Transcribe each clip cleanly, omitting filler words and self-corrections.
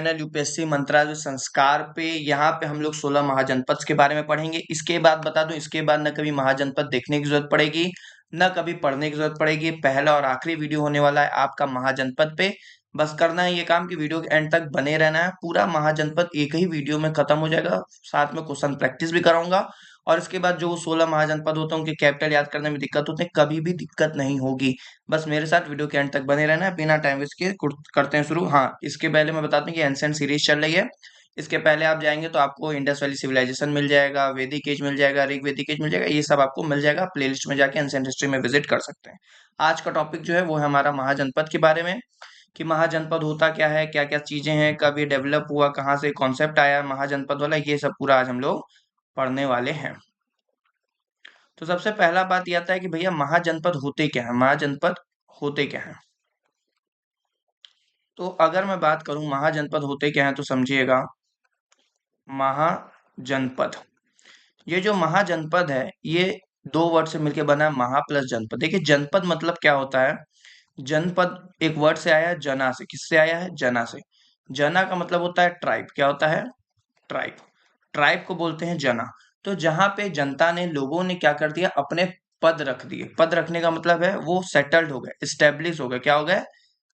Channel UPSC मंत्रालय संस्कार पे यहाँ पे हम लोग 16 महाजनपद के बारे में पढ़ेंगे। इसके बाद बता दूं, इसके बाद न कभी महाजनपद देखने की जरूरत पड़ेगी न कभी पढ़ने की जरूरत पड़ेगी। पहला और आखिरी वीडियो होने वाला है आपका महाजनपद पे। बस करना है ये काम कि वीडियो के एंड तक बने रहना है। पूरा महाजनपद एक ही वीडियो में खत्म हो जाएगा, साथ में क्वेश्चन प्रैक्टिस भी कराऊंगा। और इसके बाद जो 16 महाजनपद होते हैं उनके कैपिटल याद करने में दिक्कत होते हैं, कभी भी दिक्कत नहीं होगी। बस मेरे साथ वीडियो के एंड तक बने रहना है। बिना टाइम वेस्ट किए करते हैं शुरू। हाँ, इसके पहले मैं बता दूं कि एंशिएंट सीरीज चल रही है। इसके पहले आप जाएंगे तो आपको इंडस वैली सिविलाइजेशन मिल जाएगा, वैदिक एज मिल जाएगा, ऋग वैदिक एज मिल जाएगा। ये सब आपको मिल जाएगा। प्लेलिस्ट में जाके एंशिएंट हिस्ट्री में विजिट कर सकते हैं। आज का टॉपिक जो है वो है हमारा महाजनपद के बारे में, कि महाजनपद होता क्या है, क्या क्या चीजें हैं, कब ये डेवलप हुआ, कहाँ से कॉन्सेप्ट आया महाजनपद वाला, ये सब पूरा आज हम लोग पढ़ने वाले हैं। तो सबसे पहला बात यह आता है कि भैया महाजनपद होते क्या है, महाजनपद होते क्या है। तो अगर मैं बात करूं महाजनपद होते क्या है तो समझिएगा, महाजनपद, ये जो महाजनपद है ये दो वर्ड से मिलकर बना है, महा प्लस जनपद। देखिए जनपद मतलब क्या होता है, जनपद एक वर्ड से आया है, जना से। किससे आया है? जना से। जना का मतलब होता है ट्राइब। क्या होता है? ट्राइब। ट्राइब को बोलते हैं जना। तो जहां पे जनता ने, लोगों ने क्या कर दिया, अपने पद रख दिए। पद रखने का मतलब है वो सेटल्ड हो गए, स्टेब्लिश हो गए। क्या हो गए?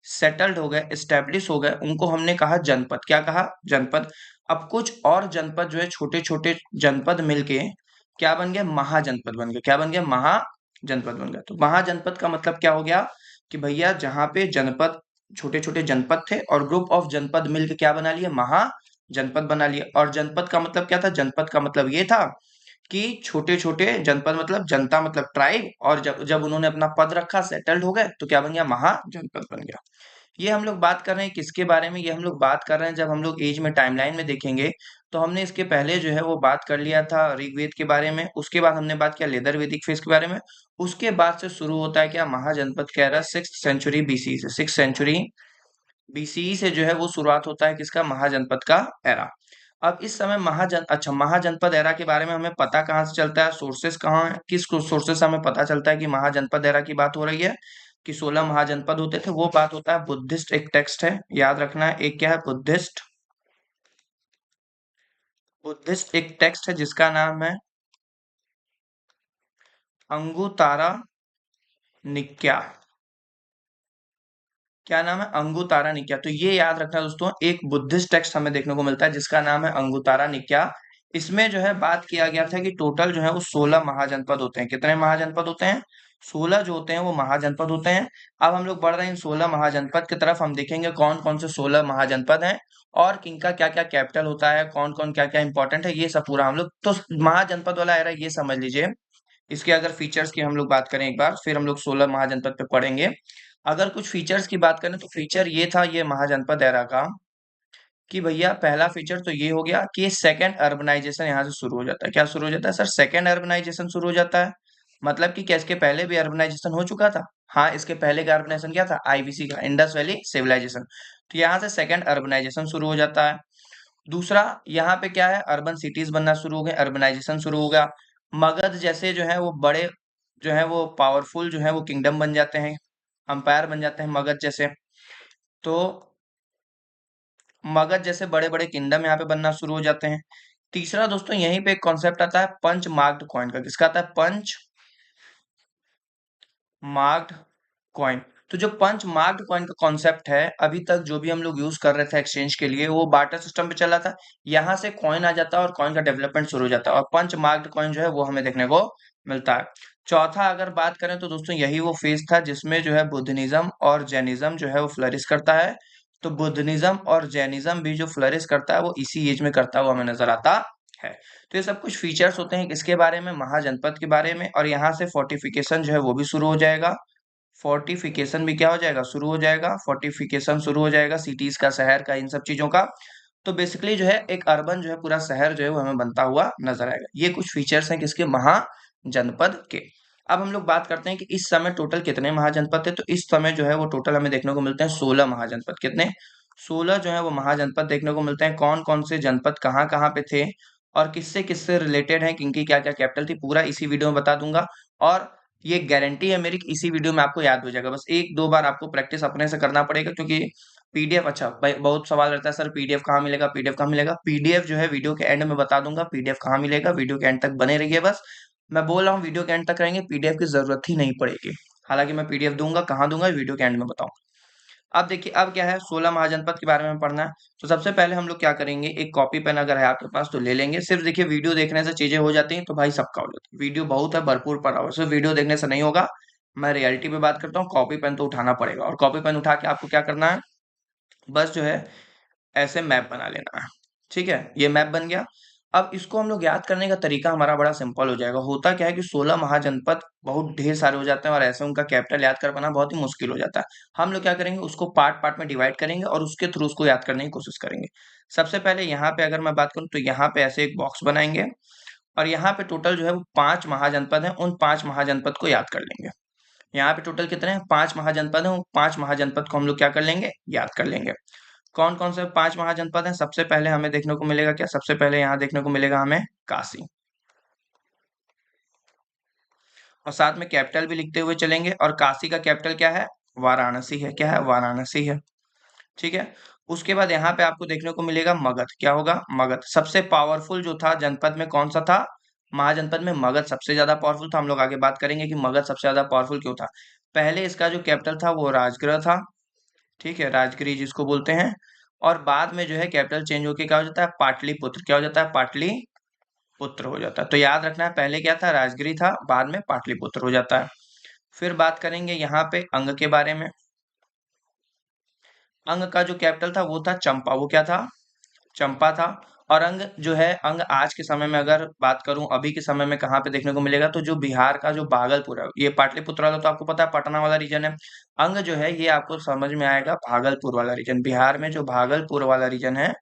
सेटल्ड हो गए, स्टेब्लिश हो गए। उनको हमने कहा जनपद। क्या कहा? जनपद। अब कुछ और जनपद जो है, छोटे छोटे जनपद मिलके क्या बन गया? महाजनपद बन गया। क्या बन गया? महाजनपद बन गया। तो महाजनपद का मतलब क्या हो गया कि भैया जहां पे जनपद, छोटे छोटे जनपद थे और ग्रुप ऑफ जनपद मिलके क्या बना लिए? महाजनपद बना लिए। और जनपद का मतलब क्या था? जनपद का मतलब ये था कि छोटे छोटे जनपद मतलब जनता, मतलब ट्राइब। और जब जब उन्होंने अपना पद रखा, सेटल्ड हो गए, तो क्या बन गया? महाजनपद बन गया। ये हम लोग बात कर रहे हैं किसके बारे में? ये हम लोग बात कर रहे हैं, जब हम लोग एज में टाइमलाइन में देखेंगे तो हमने इसके पहले जो है वो बात कर लिया था ऋग्वेद के बारे में। उसके बाद हमने बात किया लेदर वैदिक फेज के बारे में। उसके बाद से शुरू होता है क्या? महाजनपद कह रहा है 6th सेंचुरी बीसी से। 6th सेंचुरी बीसीई से जो है वो शुरुआत होता है किसका? महाजनपद का एरा। अब इस समय महाजनपद एरा के बारे में हमें पता कहाँ से चलता है? सोर्सेस कहाँ है? किस सोर्सेस से हमें पता चलता है कि महाजनपद एरा की बात हो रही है, कि 16 महाजनपद होते थे? वो बात होता है बुद्धिस्ट एक टेक्स्ट है, याद रखना है। एक क्या है? बुद्धिस्ट। बुद्धिस्ट एक टेक्स्ट है जिसका नाम है अंगुतारा निक्या। क्या नाम है? अंगुतारा निक्या। तो ये याद रखना दोस्तों, एक बुद्धिस्ट टेक्स्ट हमें देखने को मिलता है जिसका नाम है अंगुतारा निक्या। इसमें जो है बात किया गया था कि टोटल जो है वो 16 महाजनपद होते हैं। कितने महाजनपद होते हैं? 16 जो होते हैं वो महाजनपद होते हैं। अब हम लोग बढ़ रहे हैं इन 16 महाजनपद की तरफ। हम देखेंगे कौन कौन से 16 महाजनपद हैं और किनका क्या क्या कैपिटल होता है, कौन कौन क्या क्या इंपॉर्टेंट है, ये सब पूरा हम लोग। तो महाजनपद वाला एरा ये समझ लीजिए। इसके अगर फीचर्स की हम लोग बात करें एक बार, फिर हम लोग 16 महाजनपद पे पढ़ेंगे। अगर कुछ फीचर्स की बात करें तो फीचर ये था ये महाजनपद एरा का, कि भैया पहला फीचर तो ये हो गया कि सेकंड अर्बनाइजेशन यहाँ से शुरू हो जाता है। क्या शुरू हो जाता है सर? सेकंड अर्बनाइजेशन शुरू हो जाता है। मतलब कि क्या इसके पहले भी अर्बनाइजेशन हो चुका था? हाँ, इसके पहले का अर्बनाइजेशन क्या था? आईवीसी का, इंडस वैली सिविलाइजेशन। तो यहाँ से सेकंड अर्बनाइजेशन शुरू हो जाता है। दूसरा, यहाँ पे क्या है? अर्बन सिटीज बनना शुरू हो गए, अर्बनाइजेशन शुरू हो गया। मगध जैसे जो है वो बड़े, जो है वो पावरफुल, जो है वो किंगडम बन जाते हैं, अंपायर बन जाते हैं मगध जैसे। तो मगध जैसे बड़े बड़े किंगडम यहाँ पे बनना शुरू हो जाते हैं। तीसरा दोस्तों, यहीं पे एक कॉन्सेप्ट आता है पंच मार्क्ड कॉइन का। किसका आता है? Punch marked coin. तो जो पंच मार्क्ड कॉइन का कॉन्सेप्ट है, अभी तक जो भी हम लोग यूज कर रहे थे एक्सचेंज के लिए, वो बार्टर सिस्टम पे चला था। यहाँ से कॉइन आ जाता है और कॉइन का डेवलपमेंट शुरू हो जाता है, और पंच मार्क्ड कॉइन जो है वो हमें देखने को मिलता है। चौथा अगर बात करें तो दोस्तों यही वो फेज था जिसमें जो है बुद्धिज्म और जैनिज्म जो है वो फ्लरिश करता है। तो बुद्धिज्म और जैनिज्म भी जो फ्लरिश करता है वो इसी एज में करता हुआ हमें नजर आता है। तो ये सब कुछ फीचर्स होते हैं किसके बारे में? महाजनपद के बारे में। और यहाँ से फोर्टिफिकेशन जो है वो भी शुरू हो जाएगा। फोर्टिफिकेशन भी क्या हो जाएगा? शुरू हो जाएगा। फोर्टिफिकेशन शुरू हो जाएगा सिटीज का, शहर का, इन सब चीजों का। तो बेसिकली जो है एक अर्बन जो है पूरा शहर जो है वो हमें बनता हुआ नजर आएगा। ये कुछ फीचर्स हैं किसके? महाजनपद के। अब हम लोग बात करते हैं कि इस समय टोटल कितने महाजनपद थे। तो इस समय जो है वो टोटल हमें देखने को मिलते हैं 16 महाजनपद। कितने? 16 जो है वो महाजनपद देखने को मिलते हैं। कौन कौन से जनपद कहाँ कहाँ पे थे और किससे किससे रिलेटेड है, किनकी क्या क्या कैपिटल थी, पूरा इसी वीडियो में बता दूंगा। और ये गारंटी है मेरी कि इसी वीडियो में आपको याद हो जाएगा। बस एक दो बार आपको प्रैक्टिस अपने से करना पड़ेगा, क्योंकि पीडीएफ, अच्छा भाई बहुत सवाल रहता है सर पीडीएफ कहाँ मिलेगा, पीडीएफ कहाँ मिलेगा। पीडीएफ जो है वीडियो के एंड में बता दूंगा पीडीएफ कहाँ मिलेगा, वीडियो के एंड तक बने रहिए बस। मैं बोल रहा हूँ वीडियो के एंड तक रहेंगे पीडीएफ की जरूरत ही नहीं पड़ेगी। हालांकि मैं पीडीएफ दूंगा, कहाँ दूंगा वीडियो के एंड में बताऊँ। अब देखिए अब क्या है, 16 महाजनपद के बारे में पढ़ना है। तो सबसे पहले हम लोग क्या करेंगे, एक कॉपी पेन अगर है आपके पास तो ले लेंगे। सिर्फ देखिए वीडियो देखने से चीजें हो जाती हैं तो भाई सबका हो जाता है, वीडियो बहुत है भरपूर पड़ा हुआ, सिर्फ वीडियो देखने से नहीं होगा। मैं रियलिटी पे बात करता हूँ, कॉपी पेन तो उठाना पड़ेगा। और कॉपी पेन उठा के आपको क्या करना है, बस जो है ऐसे मैप बना लेना है। ठीक है, ये मैप बन गया। अब इसको हम लोग याद करने का तरीका हमारा बड़ा सिंपल हो जाएगा। होता क्या है कि 16 महाजनपद बहुत ढेर सारे हो जाते हैं और ऐसे उनका कैपिटल याद कर पाना बहुत ही मुश्किल हो जाता है। हम लोग क्या करेंगे, उसको पार्ट पार्ट में डिवाइड करेंगे और उसके थ्रू उसको याद करने की कोशिश करेंगे। सबसे पहले यहाँ पे अगर मैं बात करूँ तो यहाँ पे ऐसे एक बॉक्स बनाएंगे और यहाँ पे टोटल जो है वो 5 महाजनपद है, उन 5 महाजनपद को याद कर लेंगे। यहाँ पे टोटल कितने हैं, 5 महाजनपद हैं, उन 5 महाजनपद को हम लोग क्या कर लेंगे, याद कर लेंगे। कौन कौन से 5 महाजनपद हैं, सबसे पहले हमें देखने को मिलेगा क्या, सबसे पहले यहाँ देखने को मिलेगा हमें काशी। और साथ में कैपिटल भी लिखते हुए चलेंगे, और काशी का कैपिटल क्या है, वाराणसी है। क्या है, वाराणसी है। ठीक है। उसके बाद यहाँ पे आपको देखने को मिलेगा मगध। क्या होगा, मगध। सबसे पावरफुल जो था जनपद में कौन सा था, महाजनपद में मगध सबसे ज्यादा पावरफुल था। हम लोग आगे बात करेंगे कि मगध सबसे ज्यादा पावरफुल क्यों था। पहले इसका जो कैपिटल था वो राजगृह था। ठीक है, राजगिरी जिसको बोलते हैं। और बाद में जो है कैपिटल चेंज होके क्या हो जाता है, पाटलिपुत्र। क्या हो जाता है, पाटलिपुत्र हो जाता है। तो याद रखना है, पहले क्या था, राजगिरी था, बाद में पाटलिपुत्र हो जाता है। फिर बात करेंगे यहाँ पे अंग के बारे में। अंग का जो कैपिटल था वो था चंपा। वो क्या था, चंपा था। और अंग जो है, अंग आज के समय में अगर बात करूं, अभी के समय में कहाँ पे देखने को मिलेगा, तो जो बिहार का जो भागलपुर है, ये पाटलिपुत्र वाला तो आपको पता है पटना वाला रीजन है। अंग जो है ये आपको समझ में आएगा भागलपुर वाला रीजन, बिहार में जो भागलपुर वाला रीजन है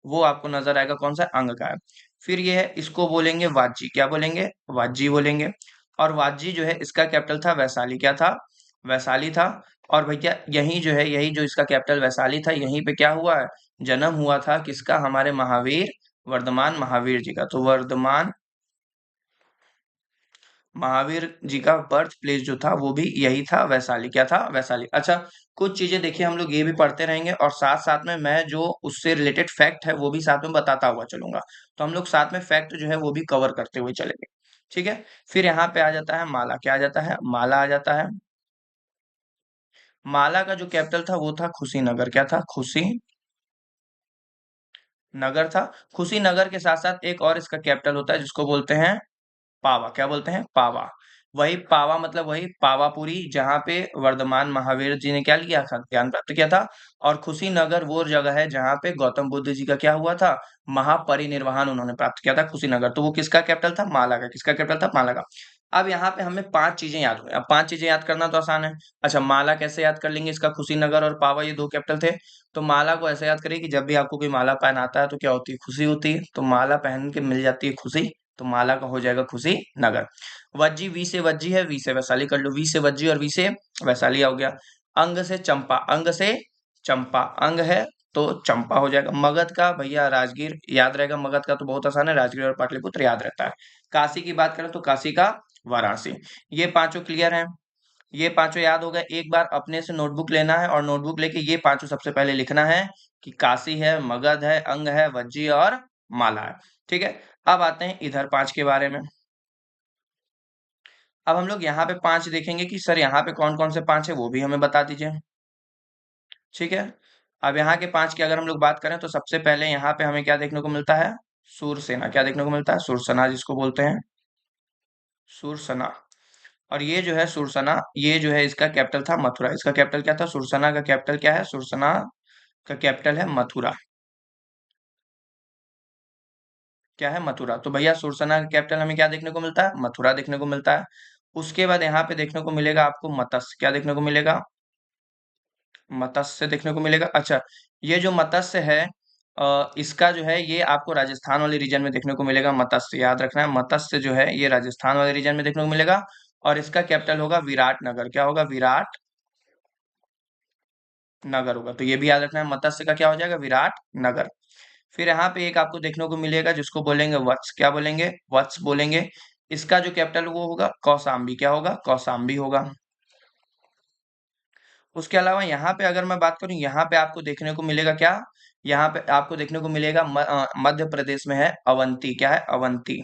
वो आपको नजर आएगा कौन सा, अंग का है। फिर ये है, इसको बोलेंगे वाजी। क्या बोलेंगे, वाजी बोलेंगे। और वाजी जो है इसका कैपिटल था वैशाली। क्या था, वैशाली था। और भैया यही जो है, यही जो इसका कैपिटल वैशाली था, यहीं पे क्या हुआ है, जन्म हुआ था किसका, हमारे महावीर, वर्धमान महावीर जी का। तो वर्धमान महावीर जी का बर्थ प्लेस जो था वो भी यही था, वैशाली। क्या था, वैशाली। अच्छा, कुछ चीजें देखिए हम लोग ये भी पढ़ते रहेंगे और साथ साथ में मैं जो उससे रिलेटेड फैक्ट है वो भी साथ में बताता हुआ चलूंगा। तो हम लोग साथ में फैक्ट जो है वो भी कवर करते हुए चलेंगे। ठीक है। फिर यहाँ पे आ जाता है माला। क्या आ जाता है, माला आ जाता है। माला का जो कैपिटल था वो था खुशीनगर। क्या था, खुशी नगर था। खुशी नगर के साथ साथ एक और इसका कैपिटल होता है जिसको बोलते हैं पावा। क्या बोलते हैं, पावा। वही पावा मतलब वही पावापुरी जहाँ पे वर्धमान महावीर जी ने क्या लिया था, ज्ञान प्राप्त किया था। और खुशीनगर वो जगह है जहाँ पे गौतम बुद्ध जी का क्या हुआ था, महापरिनिर्वाण उन्होंने प्राप्त किया था, कुशीनगर। तो वो किसका कैपिटल था, माला का। किसका कैपिटल था, माला का। अब यहाँ पे हमें 5 चीजें याद हुई। अब 5 चीजें याद करना तो आसान है। अच्छा, माला कैसे याद कर लेंगे, इसका कुशीनगर और पावा ये 2 कैपिटल थे। तो माला को ऐसे याद करिए कि जब भी आपको कोई माला पहनाता है तो क्या होती है, खुशी होती है। तो माला पहन के मिल जाती है खुशी, तो माला का हो जाएगा खुशी नगर। वज्जी, वी से वज्जी है, वी से वैशाली कर लो। वी से वज्जी और वी से वैशाली हो गया। अंग से चंपा, अंग से चंपा, अंग है तो चंपा हो जाएगा। मगध का भैया राजगीर याद रहेगा, मगध का तो बहुत आसान है, राजगीर और पाटलिपुत्र याद रहता है। काशी की बात करें तो काशी का वाराणसी। ये पांचों क्लियर हैं, ये पांचों याद हो गए। एक बार अपने से नोटबुक लेना है और नोटबुक लेके ये पांचों सबसे पहले लिखना है कि काशी है, मगध है, अंग है, वज्जी और माला है। ठीक है। अब आते हैं इधर 5 के बारे में। अब हम लोग यहाँ पे 5 देखेंगे कि सर यहाँ पे कौन कौन से 5 है वो भी हमें बता दीजिए। ठीक है। अब यहाँ के 5 की अगर हम लोग बात करें तो सबसे पहले यहाँ पे हमें क्या देखने को मिलता है, सूरसेना। क्या देखने को मिलता है, सूरसेना जिसको बोलते हैं, सूरसेना। और ये जो है सूरसेना, ये जो है इसका कैपिटल था मथुरा। इसका कैपिटल क्या था, सूरसेना का कैपिटल क्या है, सूरसेना का कैपिटल है मथुरा। क्या है, मथुरा। तो भैया सूरसेना का कैपिटल हमें क्या देखने को मिलता है, मथुरा देखने को मिलता है। उसके बाद यहाँ पे देखने को मिलेगा आपको मत्स्य। क्या देखने को मिलेगा, मत्स्य देखने को मिलेगा। अच्छा, ये जो मत्स्य है इसका जो है ये आपको राजस्थान वाले रीजन में देखने को मिलेगा। मत्स्य याद रखना है, मत्स्य जो है ये राजस्थान वाले रीजन में देखने को मिलेगा। और इसका कैपिटल होगा विराट नगर। क्या होगा, विराट नगर होगा। तो ये भी याद रखना है, मत्स्य का क्या हो जाएगा, विराट नगर। फिर यहाँ पे एक आपको देखने को मिलेगा जिसको बोलेंगे वत्स। क्या बोलेंगे, वत्स बोलेंगे। इसका जो कैपिटल वो होगा कौशाम्बी। क्या होगा, कौशाम्बी होगा। उसके अलावा यहाँ पे अगर मैं बात करूँ, यहाँ पे आपको देखने को मिलेगा क्या, यहाँ पे आपको देखने को मिलेगा मध्य प्रदेश में है अवंती, क्या है, अवंती।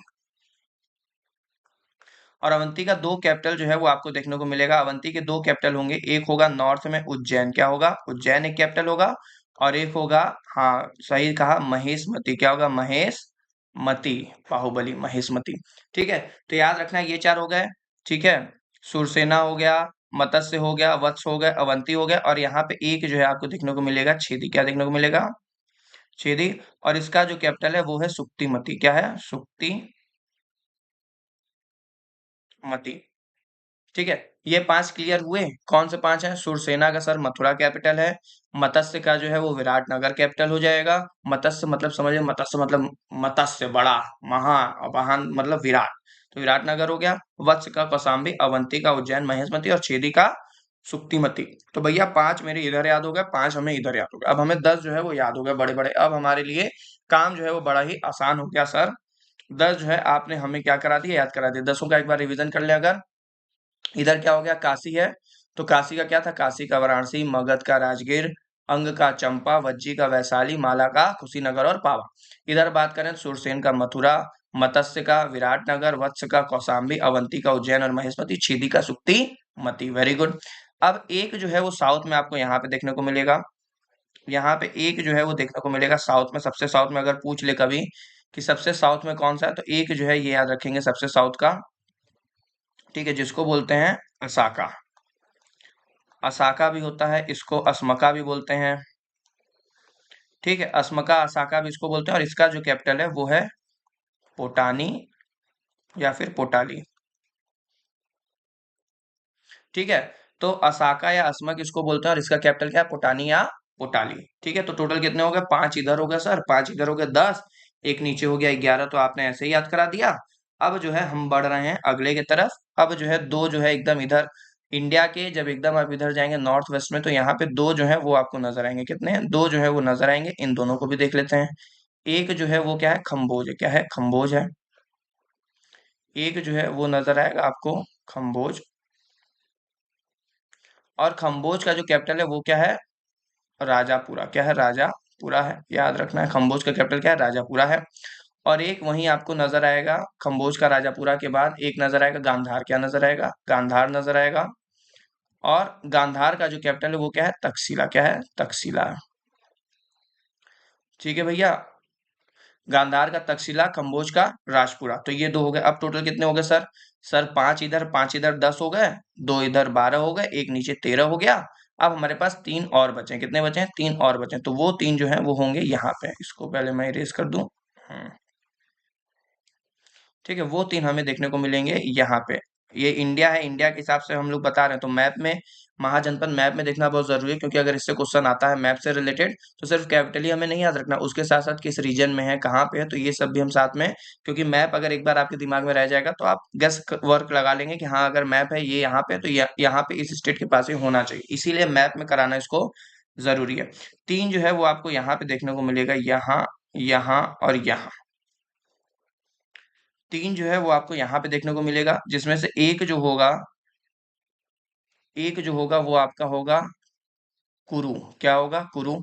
और अवंती का दो कैपिटल जो है वो आपको देखने को मिलेगा। अवंती के दो कैपिटल होंगे, एक होगा नॉर्थ में उज्जैन, क्या होगा, उज्जैन एक कैपिटल होगा, और एक होगा, हाँ सही कहा, महेशमती, क्या होगा, महेशमती, बाहुबली महेशमती। ठीक है, तो याद रखना ये चार हो गए। ठीक है, सुरसेना हो गया, मत्स्य हो गया, वत्स हो गया, अवंती हो गया, और यहाँ पे एक जो है आपको देखने को मिलेगा छेदी, क्या देखने को मिलेगा, छेदी। और इसका जो कैपिटल है वो है सुक्तिमती, क्या है, सुक्तिमती। ठीक है, ये पांच क्लियर हुए। कौन से पांच हैं, सुरसेना का सर मथुरा कैपिटल है, मत्स्य का जो है वो विराटनगर कैपिटल हो जाएगा। मत्स्य मतलब समझिए, मत्स्य मतलब मत्स्य बड़ा, महा, वाहन मतलब विराट, तो विराटनगर हो गया। वत्स का कौशाम्बी, अवंती का उज्जैन महेशमती, और छेदी का सुक्तिमती। तो भैया पांच मेरे इधर याद हो गए, पांच हमें इधर याद हो गए। अब हमें 10 जो है वो याद हो गए बड़े बड़े। अब हमारे लिए काम जो है वो बड़ा ही आसान हो गया सर। 10 जो है आपने हमें क्या करा दिया, याद करा दिया। 10 का एक बार रिवीजन कर ले अगर। इधर क्या हो गया, काशी है, तो काशी का क्या था, काशी का वाराणसी, मगध का राजगीर, अंग का चंपा, वज्जी का वैशाली, माला का कुशीनगर और पावा। इधर बात करें तो सुरसेन का मथुरा, मत्स्य का विराटनगर, वत्स का कौशाम्बी, अवंती का उज्जैन और महेशमती, छिदी का सुक्ति मती। Very good. अब एक जो है वो साउथ में आपको यहाँ पे देखने को मिलेगा, यहाँ पे एक जो है वो देखने को मिलेगा साउथ में। सबसे साउथ में अगर पूछ ले कभी कि सबसे साउथ में कौन सा है, तो एक जो है ये याद रखेंगे सबसे साउथ का, ठीक है, जिसको बोलते हैं असाका। असाका भी होता है, इसको अस्मका भी बोलते हैं। ठीक है, अस्मका असाका भी इसको बोलते हैं, और इसका जो कैपिटल है वो है पोटानी या फिर पोटाली। ठीक है, तो असाका या अस्मक इसको बोलते हैं, और इसका कैपिटल क्या है, पोटानी या पोटाली। ठीक है, तो टोटल कितने हो गए, पांच इधर हो गए सर, पांच इधर हो गए, 10, एक नीचे हो गया 11, तो आपने ऐसे ही याद करा दिया। अब जो है हम बढ़ रहे हैं अगले की तरफ। अब जो है दो जो है एकदम इधर इंडिया के, जब एकदम आप इधर जाएंगे नॉर्थ वेस्ट में, तो यहाँ पे दो जो है वो आपको नजर आएंगे। कितने, दो जो है वो नजर आएंगे। इन दोनों को भी देख लेते हैं। एक जो है वो क्या है, खम्बोज है, क्या है, खम्बोज है। एक जो है वो नजर आएगा आपको, खम्बोज। और खम्बोज का जो कैपिटल है वो क्या है, राजापुरा, क्या है, राजापुरा है। याद रखना है, खम्बोज का कैपिटल क्या है, राजापुरा है। और एक वहीं आपको नजर आएगा, खम्बोज का राजापुरा के बाद एक नजर आएगा गांधार, क्या नजर आएगा, गांधार नजर आएगा। और गांधार का जो कैपिटल है वो क्या है, तक्षशिला, क्या है, तक्षशिला। ठीक है भैया, गांधार का तक्षशिला, खम्बोज का राजपुरा, तो ये दो हो गए। अब टोटल कितने हो गए सर, सर पांच इधर 10 हो गए, दो इधर 12 हो गए, एक नीचे 13 हो गया। अब हमारे पास तीन और बचे, कितने बचे हैं, तीन और बचे, तो वो तीन जो है वो होंगे यहाँ पे। इसको पहले मैं इरेज कर दूं। ठीक है, वो तीन हमें देखने को मिलेंगे यहाँ पे। ये इंडिया है, इंडिया के हिसाब से हम लोग बता रहे हैं, तो मैप में महाजनपद मैप में देखना बहुत जरूरी है, क्योंकि अगर इससे क्वेश्चन आता है मैप से रिलेटेड, तो सिर्फ कैपिटल ही हमें नहीं याद रखना, उसके साथ साथ किस रीजन में है, कहाँ पे है, तो ये सब भी हम साथ में। क्योंकि मैप अगर एक बार आपके दिमाग में रह जाएगा तो आप गेस वर्क लगा लेंगे कि हाँ अगर मैप है ये यहाँ पे, तो यहाँ पे इस स्टेट के पास ही होना चाहिए, इसीलिए मैप में कराना इसको जरूरी है। तीन जो है वो आपको यहाँ पे देखने को मिलेगा, यहाँ, यहाँ और यहाँ। तीन जो है वो आपको यहाँ पे देखने को मिलेगा, जिसमें से एक जो होगा, एक जो होगा वो आपका होगा कुरु, क्या होगा, कुरु।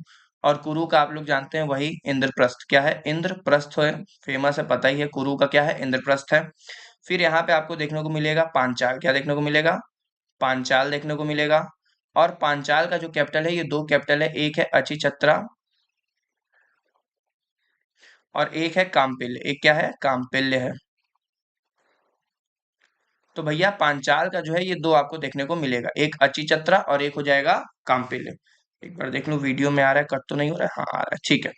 और कुरु का आप लोग जानते हैं वही इंद्रप्रस्थ, क्या है, इंद्रप्रस्थ है, फेमस है, पता ही है, कुरु का क्या है, इंद्रप्रस्थ है। फिर यहाँ पे आपको देखने को मिलेगा पांचाल, क्या देखने को मिलेगा, पांचाल देखने को मिलेगा। और पांचाल का जो कैपिटल है, ये दो कैपिटल है, एक है अचिचत्रा और एक है काम्पिल्य, एक क्या है, काम्पिल्य है। तो भैया पांचाल का जो है ये दो आपको देखने को मिलेगा, एक अचिचत्रा और एक हो जाएगा काम्पिल्य। एक बार देख लो वीडियो में आ रहा है, कट तो नहीं हो रहा है, हाँ आ रहा है, ठीक है।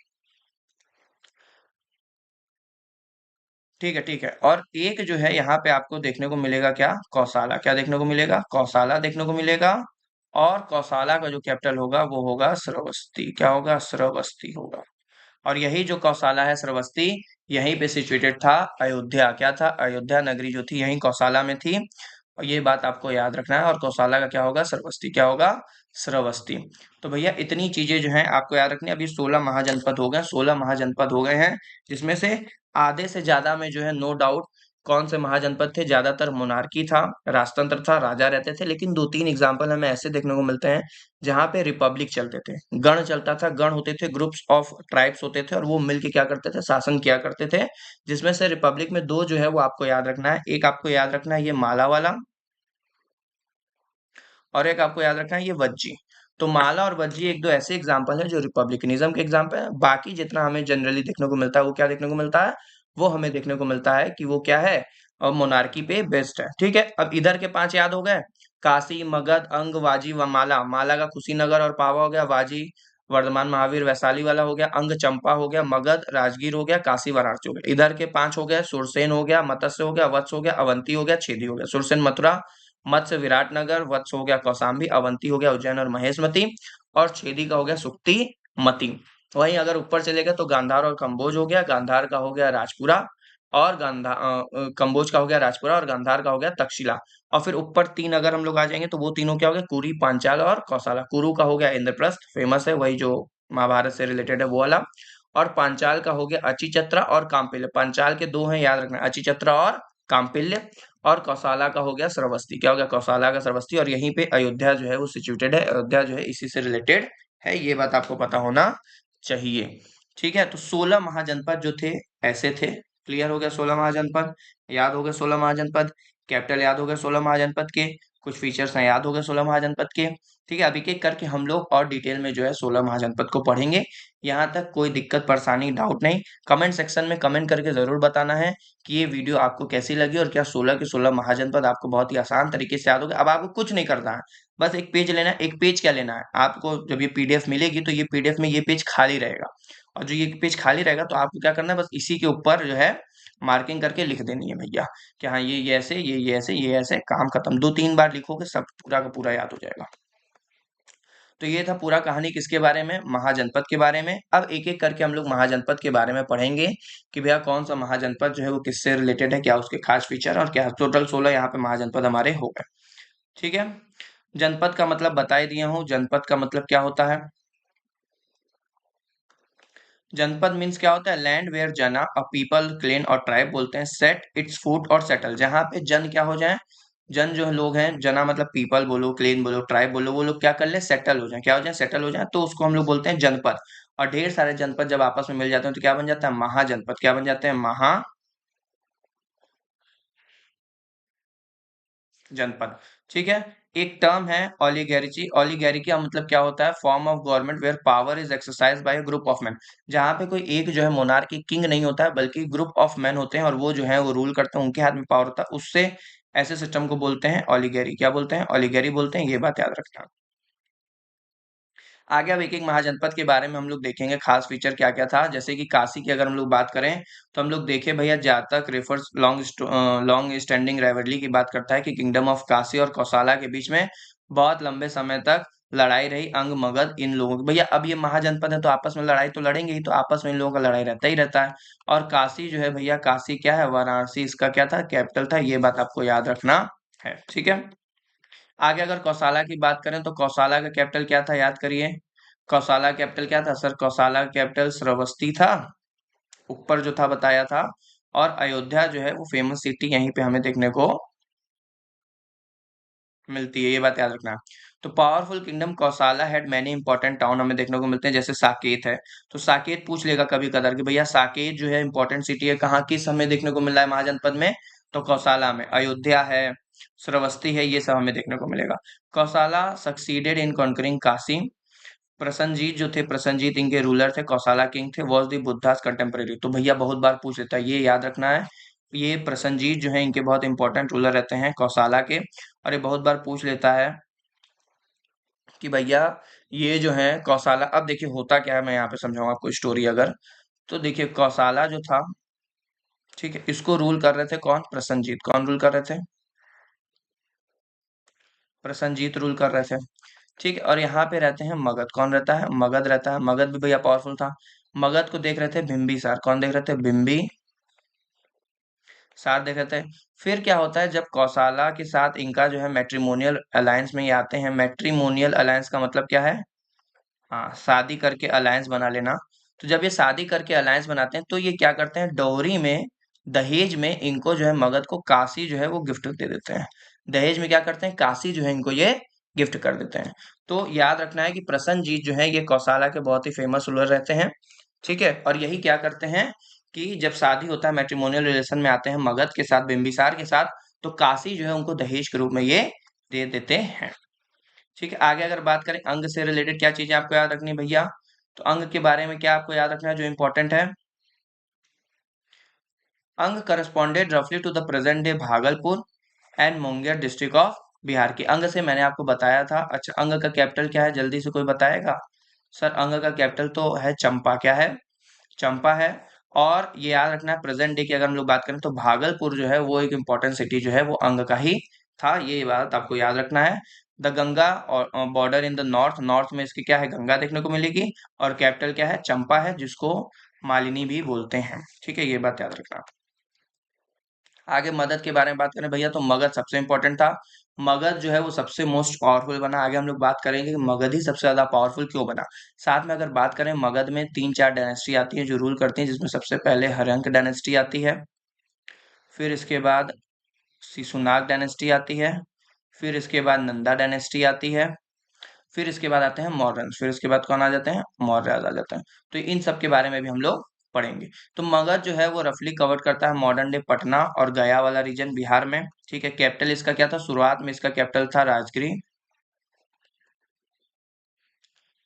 ठीक है, ठीक है। और एक जो है यहाँ पे आपको देखने को मिलेगा क्या, कौसाला, क्या देखने को मिलेगा, कौसाला देखने को मिलेगा। और कौसाला का जो कैपिटल होगा वो होगा श्रावस्ती, क्या होगा, श्रावस्ती होगा। और यही जो कौसाला है, श्रावस्ती, यहीं पे सिचुएटेड था अयोध्या, क्या था, अयोध्या नगरी जो थी यहीं कौसाला में थी। और ये बात आपको याद रखना है। और कौसाला का क्या होगा, श्रावस्ती, क्या होगा, श्रावस्ती। तो भैया इतनी चीजें जो हैं आपको याद रखनी है। अभी 16 महाजनपद हो गए, 16 महाजनपद हो गए हैं, जिसमें से आधे से ज्यादा में जो है नो डाउट कौन से महाजनपद थे? ज्यादातर मोनार्की था, राजतंत्र था, राजा रहते थे, लेकिन दो तीन एग्जाम्पल हमें ऐसे देखने को मिलते हैं जहां पे रिपब्लिक चलते थे, गण चलता था, गण होते थे, ग्रुप्स ऑफ ट्राइब्स होते थे और वो मिलके क्या करते थे? शासन किया करते थे। जिसमें से रिपब्लिक में दो जो है वो आपको याद रखना है, एक आपको याद रखना है ये माला वाला, और एक आपको याद रखना है ये वज्जी। तो माला और वज्जी एक दो ऐसे एग्जाम्पल है जो रिपब्लिकनिज्म के एग्जाम्पल है। बाकी जितना हमें जनरली देखने को मिलता है वो क्या देखने को मिलता है? वो हमें देखने को मिलता है कि वो क्या है? मोनार्की पे बेस्ड है। ठीक है, अब इधर के पांच याद हो गए। काशी, मगध, अंग, वाजी व माला। माला का कुशीनगर और पावा हो गया, वाजी वर्धमान महावीर वैशाली वाला हो गया, अंग चंपा हो गया, मगध राजगीर हो गया, काशी वाराणसी हो गया। इधर के पांच हो गए, सुरसेन हो गया, मत्स्य हो गया, वत्स हो गया, अवंती हो गया, छेदी हो गया। सुरसेन मथुरा, मत्स्य विराटनगर, वत्स हो गया कौशाम्बी, अवंती हो गया उज्जैन और महेशमती, और छेदी का हो गया सुक्ति मती। वहीं अगर ऊपर चले गए तो गांधार और कंबोज हो गया, गांधार का हो गया राजपुरा, और कंबोज का हो गया राजपुरा, और गांधार का हो गया तक्षशिला। और फिर ऊपर तीन अगर हम लोग आ जाएंगे तो वो तीनों क्या हो गया? कुरी, पांचाल और कौसाला। कुरु का हो गया इंद्रप्रस्थ, फेमस है, वही जो महाभारत से रिलेटेड है वो वाला। और पांचाल का हो गया अचिचत्रा और काम्पिल्य। पांचाल के दो हैं, याद रखना, अचिचत्रा और काम्पिल्य। और कौसाला का हो गया श्रवस्ती। क्या हो गया? कौसाला का श्रवस्ती। और यहीं पे अयोध्या जो है वो सिचुएटेड है, अयोध्या जो है इसी से रिलेटेड है, ये बात आपको पता होना चाहिए। ठीक है, तो 16 महाजनपद जो थे ऐसे थे। क्लियर हो गया? 16 महाजनपद याद हो गए, 16 महाजनपद, कैपिटल याद हो गए 16 महाजनपद के, कुछ फीचर्स हैं याद हो गए 16 महाजनपद के। ठीक है, अब एक एक करके हम लोग और डिटेल में जो है 16 महाजनपद को पढ़ेंगे। यहाँ तक कोई दिक्कत परेशानी डाउट नहीं? कमेंट सेक्शन में कमेंट करके जरूर बताना है कि ये वीडियो आपको कैसी लगी, और क्या 16 के 16 महाजनपद आपको बहुत ही आसान तरीके से याद हो गए। अब आपको कुछ नहीं करना है, बस एक पेज लेना है। एक पेज क्या लेना है आपको? जब ये पीडीएफ मिलेगी तो ये पीडीएफ में ये पेज खाली रहेगा, और जो ये पेज खाली रहेगा तो आपको क्या करना है? बस इसी के ऊपर जो है मार्किंग करके लिख देनी है भैया, कि हाँ ये ऐसे, ये ऐसे, ये ऐसे, काम खत्म। दो तीन बार लिखोगे सब पूरा का पूरा याद हो जाएगा। तो ये था पूरा कहानी किसके बारे में? महाजनपद के बारे में। अब एक एक करके हम लोग महाजनपद के बारे में पढ़ेंगे कि भैया कौन सा महाजनपद जो है वो किससे रिलेटेड है, क्या उसके खास फीचर, और क्या टोटल 16 यहाँ पे महाजनपद हमारे हो गए। ठीक है, जनपद का मतलब बता ही दिया हूँ। जनपद का मतलब क्या होता है? जनपद मीन्स क्या होता है? लैंड वेयर जना अ पीपल, क्लेन और ट्राइब बोलते हैं, सेट इट्स फूट और सेटल। जहां पे जन क्या हो जाए? जन जो लोग हैं, जना मतलब पीपल बोलो, क्लेन बोलो, ट्राइब बोलो, वो लोग क्या कर ले? सेटल हो जाए। क्या हो जाए? सेटल हो जाए, तो उसको हम लोग बोलते हैं जनपद। और ढेर सारे जनपद जब आपस में मिल जाते हैं तो क्या बन जाता है? महाजनपद। क्या बन जाते हैं? जनपद। ठीक है, एक टर्म है ओलिगैरिची। ओलिगैरिकी का मतलब क्या होता है? Form of government where power is exercise by a group of man. जहां पे कोई एक जो है मोनार्की किंग नहीं होता है, बल्कि ग्रुप ऑफ मैन होते हैं, और वो जो है वो रूल करते हैं, उनके हाथ में पावर होता है, उससे ऐसे सिस्टम को बोलते हैं ओलिगैरी। क्या बोलते हैं? ओलिगैरी बोलते हैं, ये बात याद रखना। आगे अब एक एक महाजनपद के बारे में हम लोग देखेंगे, खास फीचर क्या क्या था। जैसे कि काशी की अगर हम लोग बात करें तो हम लोग देखें भैया, जातक रेफर्स लॉन्ग स्टैंडिंग राइवलरी की बात करता है कि किंगडम ऑफ काशी और कौसाला के बीच में बहुत लंबे समय तक लड़ाई रही। अंग, मगध इन लोगों की, भैया अब ये महाजनपद है तो आपस में लड़ाई तो लड़ेंगे ही, तो आपस में इन लोगों का लड़ाई रहता ही रहता है। और काशी जो है भैया, काशी क्या है? वाराणसी इसका क्या था? कैपिटल था। ये बात आपको याद रखना है। ठीक है, आगे अगर कौसाला की बात करें तो कौसाला का कैपिटल क्या था? याद करिए, कौसाला कैपिटल क्या था सर? कौसाला कैपिटल श्रावस्ती था, ऊपर जो था बताया था। और अयोध्या जो है वो फेमस सिटी यहीं पे हमें देखने को मिलती है, ये बात याद रखना। तो powerful kingdom Kosala had many important town हमें देखने को मिलते हैं, जैसे साकेत है। तो साकेत पूछ लेगा कभी कदार कि भैया साकेत जो है इंपॉर्टेंट सिटी है, कहाँ किस हमें देखने को मिल रहा है महाजनपद में? तो कौसाला में। अयोध्या है, श्रावस्ती है, ये सब हमें देखने को मिलेगा। Kosala succeeded in conquering Kashi. Prasenajit जो थे, प्रसन्नजीत इनके रूलर थे, कौसाला किंग थे। Was the Buddha's contemporary. तो भैया बहुत बार पूछ लेता है, ये याद रखना है। ये प्रसन्नजीत जो है इनके बहुत इंपॉर्टेंट रूलर रहते हैं कौसाला के, और ये बहुत बार पूछ लेता है कि भैया ये जो है कौसाला। अब देखिए होता क्या है, मैं यहाँ पे समझाऊंगा आपको स्टोरी अगर। तो देखिए कौसाला जो था, ठीक है, इसको रूल कर रहे थे कौन? प्रसन्नजीत। कौन रूल कर रहे थे? प्रसन्नजीत रूल कर रहे थे। ठीक है, और यहाँ पे रहते हैं मगध। कौन रहता है? मगध रहता है। मगध भी भैया पावरफुल था। मगध को देख रहे थे बिम्बिसार। कौन देख रहे थे? बिम्बिसार देख रहे थे। फिर क्या होता है, जब कौसाला के साथ इनका जो है मैट्रिमोनियल अलायंस में ये आते हैं। मैट्रिमोनियल अलायंस का मतलब क्या है? हाँ, शादी करके अलायंस बना लेना। तो जब ये शादी करके अलायंस बनाते हैं तो ये क्या करते हैं? डोरी में दहेज में इनको जो है मगध को काशी जो है वो गिफ्ट दे देते हैं। दहेज में क्या करते हैं, काशी जो है इनको ये गिफ्ट कर देते हैं। तो याद रखना है कि प्रसन्नजीत जो है ये कौशला के बहुत ही फेमस रूलर रहते हैं। ठीक है, और यही क्या करते हैं कि जब शादी होता है, मैट्रिमोनियल रिलेशन में आते हैं मगध के साथ, बिंबिसार के साथ, तो काशी जो है उनको दहेज के रूप में ये दे देते हैं। ठीक है, आगे अगर बात करें अंग से रिलेटेड क्या चीजें आपको याद रखनी है भैया, तो अंग के बारे में क्या आपको याद रखना है जो इंपॉर्टेंट है। अंग करस्पॉन्डेड रफली to the present day Bhagalpur and Munger district of Bihar की। अंग से मैंने आपको बताया था। अच्छा, अंग का कैपिटल क्या है, जल्दी से कोई बताएगा। सर अंग का कैपिटल तो है चंपा, क्या है, चंपा है। और ये याद रखना है प्रेजेंट डे की अगर हम लोग बात करें तो भागलपुर जो है वो एक इम्पोर्टेंट सिटी जो है वो अंग का ही था, ये बात आपको याद रखना है। द गंगा और border in the north, north में इसकी क्या है, गंगा देखने को मिलेगी। और कैपिटल क्या है, चंपा है, जिसको मालिनी भी बोलते हैं। ठीक है, ये बात याद रखना। आगे मगध के बारे में बात करें भैया, तो मगध सबसे इंपॉर्टेंट था। मगध जो है वो सबसे मोस्ट पावरफुल बना। आगे हम लोग बात करेंगे कि मगध ही सबसे ज्यादा पावरफुल क्यों बना। साथ में अगर बात करें, मगध में 3-4 डायनेस्टी आती है जो रूल करती हैं, जिसमें सबसे पहले हर्यंक डायनेस्टी आती है, फिर इसके बाद शिशुनाग डायनेस्टी आती है, फिर इसके बाद नंदा डायनेस्टी आती है, फिर इसके बाद आते हैं मौर्यन, फिर इसके बाद कौन आ जाते हैं, मौर्य आ जाते हैं। तो इन सब के बारे में भी हम लोग पढ़ेंगे। तो मगध जो है वो रफली कवर करता है मॉडर्न डे पटना और गया वाला रीजन बिहार में। ठीक है, कैपिटल इसका क्या था, शुरुआत में इसका कैपिटल था राजगिरी,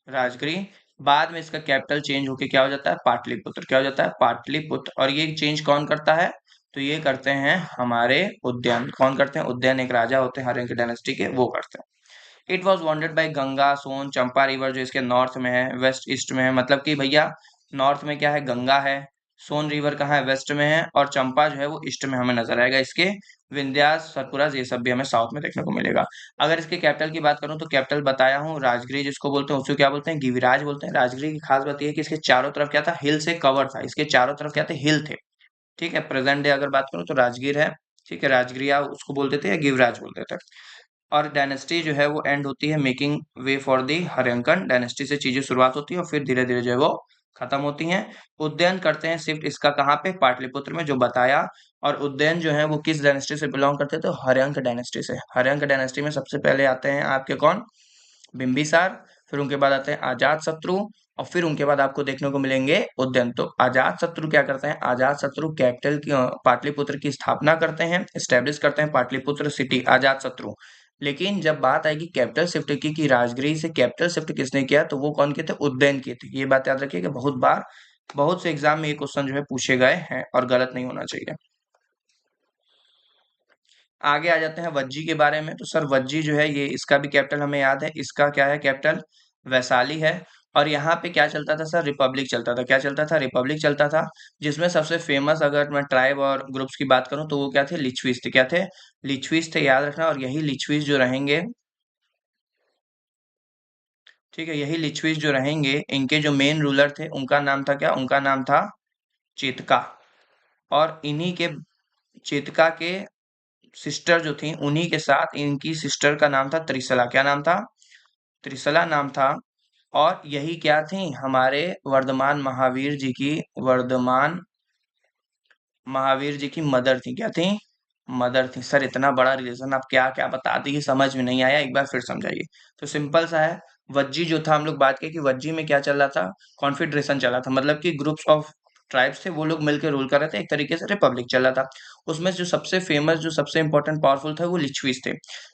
राजगिरी। बाद में इसका कैपिटल चेंज होके क्या हो जाता है, पाटलिपुत्र, क्या हो जाता है, पाटलिपुत्र। और ये चेंज कौन करता है, तो ये करते हैं हमारे उद्यान। कौन करते हैं, उद्यान एक राजा होते हैं हर्यंक डायनेस्टी के, वो करते हैं। It was wanted by Ganga Son Champa river, जो इसके नॉर्थ में है, वेस्ट ईस्ट में है। मतलब कि भैया नॉर्थ में क्या है, गंगा है, सोन रिवर कहाँ है, वेस्ट में है, और चंपा जो है वो ईस्ट में हमें नजर आएगा इसके। विंध्यास सतपुरा ये सब भी हमें साउथ में देखने को मिलेगा। अगर इसके कैपिटल की बात करूं तो कैपिटल बताया हूँ राजगिरी जिसको बोलते हैं, उसको क्या बोलते हैं, गिरिराज बोलते हैं। राजगिरी की खास बात यह है कि इसके चारों तरफ क्या था, हिल से कवर था, इसके चारों तरफ क्या थे, हिल थे। ठीक है, प्रेजेंट डे अगर बात करूं तो राजगीर है। ठीक है, राजगिरिया उसको बोलते थे या गिरिराज बोलते थे। और डायनेस्टी जो है वो एंड होती है making way for the Haryankan dynasty से चीजें शुरुआत होती है और फिर धीरे धीरे जो है वो खत्म होती हैं। उज्जैन करते हैं शिफ्ट इसका कहाँ पे, पाटलिपुत्र में, जो बताया। और उज्जैन जो है वो किस डायनेस्टी से बिलोंग करते थे, तो हर्यंक डायनेस्टी से। हर्यंक डायनेस्टी में सबसे पहले आते हैं आपके कौन, बिंबिसार, फिर उनके बाद आते हैं अजात शत्रु, और फिर उनके बाद आपको देखने को मिलेंगे उद्यन। तो अजात शत्रु क्या करते हैं, अजात शत्रु कैपिटल की पाटलिपुत्र की स्थापना करते हैं, स्टेब्लिश करते हैं पाटलिपुत्र सिटी, अजात शत्रु। लेकिन जब बात आएगी कैपिटल शिफ्ट की राजगिरी से कैपिटल शिफ्ट किसने किया, तो वो कौन के थे, उज्जैन के थे। ये बात याद रखिएगा, बहुत बार बहुत से एग्जाम में ये क्वेश्चन जो है पूछे गए हैं और गलत नहीं होना चाहिए। आगे आ जाते हैं वज्जी के बारे में। तो सर वज्जी जो है ये, इसका भी कैपिटल हमें याद है, इसका क्या है कैपिटल, वैशाली है। और यहाँ पे क्या चलता था सर, रिपब्लिक चलता था। क्या चलता था, रिपब्लिक चलता था। जिसमें सबसे फेमस अगर मैं ट्राइब और ग्रुप्स की बात करूँ तो वो क्या थे, लिच्छवीस थे। क्या थे, लिच्छवीस थे, याद रखना। और यही लिच्छवीस जो रहेंगे, ठीक है, यही लिच्छवीस जो रहेंगे, इनके जो मेन रूलर थे उनका नाम था क्या, उनका नाम था चेतका। और इन्हीं के, चेतका के सिस्टर जो थी, उन्हीं के साथ इनकी सिस्टर का नाम था त्रिशला। क्या नाम था, त्रिशला नाम था। और यही क्या थी, हमारे वर्धमान महावीर जी की, वर्धमान महावीर जी की मदर थी। क्या थी, मदर थी। सर इतना बड़ा रिलेशन आप क्या क्या बता दी, समझ में नहीं आया, एक बार फिर समझाइए। तो सिंपल सा है, वज्जी जो था, हम लोग बात किए कि वज्जी में क्या चल रहा था, कॉन्फेडरेशन चला था। मतलब कि ग्रुप्स ऑफ ट्राइब्स थे, वो लोग मिलकर रूल कर रहे थे, एक तरीके से रिपब्लिक चल रहा था। उसमें जो सबसे फेमस, जो सबसे इंपॉर्टेंट पावरफुल था, वो लिच्छवीस थे।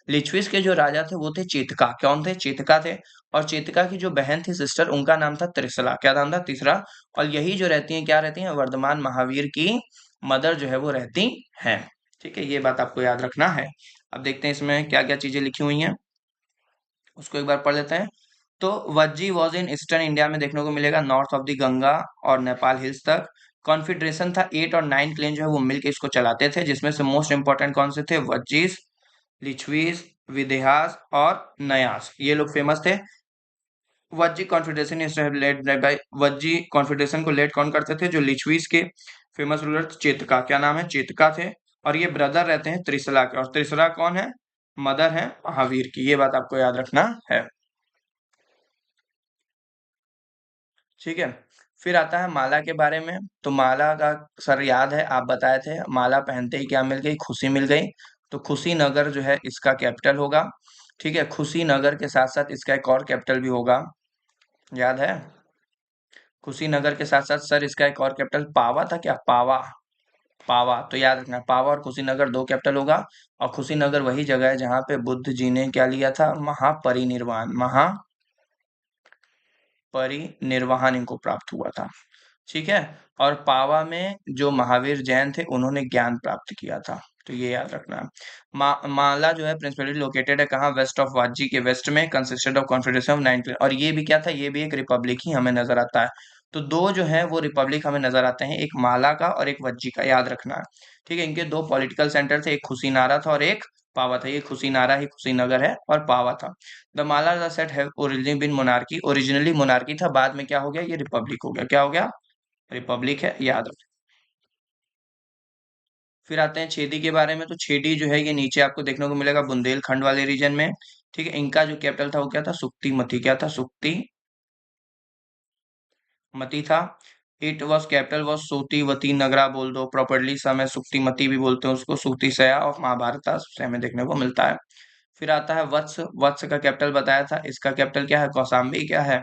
लिच्छवीस के जो राजा थे वो थे चेतका। कौन थे, चेतका थे। और चेतका की जो बहन थी, सिस्टर, उनका नाम था त्रिशला। क्या नाम था, तीसरा। और यही जो रहती है, क्या रहती है, वर्धमान महावीर की मदर जो है वो रहती हैं। ठीक है, ये बात आपको याद रखना है। अब देखते हैं इसमें क्या क्या चीजें लिखी हुई हैं, उसको एक बार पढ़ लेते हैं। तो Vajji was in eastern India में देखने को मिलेगा, नॉर्थ ऑफ द गंगा और नेपाल हिल्स तक। कॉन्फेडरेशन था, 8 और 9 क्लेन जो है वो मिलकर इसको चलाते थे, जिसमें से मोस्ट इंपॉर्टेंट कौन से थे, वज्जीस, लिच्छवीस, विदेहास और नयास, ये लोग फेमस थे। Vajji confederation is led by, Vajji confederation को लेड कौन करते थे, जो लिच्छवीस के फेमस रूलर चेतका, क्या नाम है, चेतका थे। और ये ब्रदर रहते हैं त्रिशला के, और त्रिशला कौन है, मदर है महावीर की। ये बात आपको याद रखना है। ठीक है, फिर आता है माला के बारे में। तो माला का सर याद है, आप बताए थे, माला पहनते ही क्या मिल गई, खुशी मिल गई। तो खुशी नगर जो है इसका कैपिटल होगा। ठीक है, खुशी नगर के साथ साथ इसका एक और कैपिटल भी होगा, याद है? कुशीनगर के साथ साथ सर इसका एक और कैपिटल पावा था क्या, पावा। पावा, तो याद रखना, पावा और कुशीनगर दो कैपिटल होगा। और कुशीनगर वही जगह है जहां पे बुद्ध जी ने क्या लिया था, महापरिनिर्वाण, महापरिनिर्वाण इनको प्राप्त हुआ था। ठीक है। और पावा में जो महावीर जैन थे उन्होंने ज्ञान प्राप्त किया था। तो ये याद रखना है। माला जो है प्रिंसिपली लोकेटेड है कहाँ, वेस्ट ऑफ वाजी के वेस्ट में, कंसिस्टेड ऑफ कॉन्फेडरेशन ऑफ 9। और ये भी क्या था, ये भी एक रिपब्लिक ही हमें नजर आता है। तो दो जो है वो रिपब्लिक हमें नजर आते हैं, एक माला का और एक वज्जी का, याद रखना है। ठीक है, इनके दो पॉलिटिकल सेंटर थे, एक खुशीनारा था और एक पावा था। ये खुशीनारा ही कुशीनगर है और पावा था। The Malla the said have originally been monarchy, originally monarchy था, बाद में क्या हो गया, ये रिपब्लिक हो गया। क्या हो गया, रिपब्लिक है, याद रखें। फिर आते हैं छेदी के बारे में। तो छेदी जो है ये नीचे आपको देखने को मिलेगा बुंदेलखंड वाले रीजन में। ठीक है, इनका जो कैपिटल था वो क्या था, सुक्ति मती। क्या था, सुक्ति मती था। इट वॉज कैपिटल वॉज सूतिवती नगरा बोल दो प्रॉपरली, समय सुक्तिमती भी बोलते हैं उसको, सूति सया ऑफ महाभारत से हमें देखने को मिलता है। फिर आता है वत्स। वत्स का कैपिटल बताया था, इसका कैपिटल क्या है, कौशाम्बी। क्या है,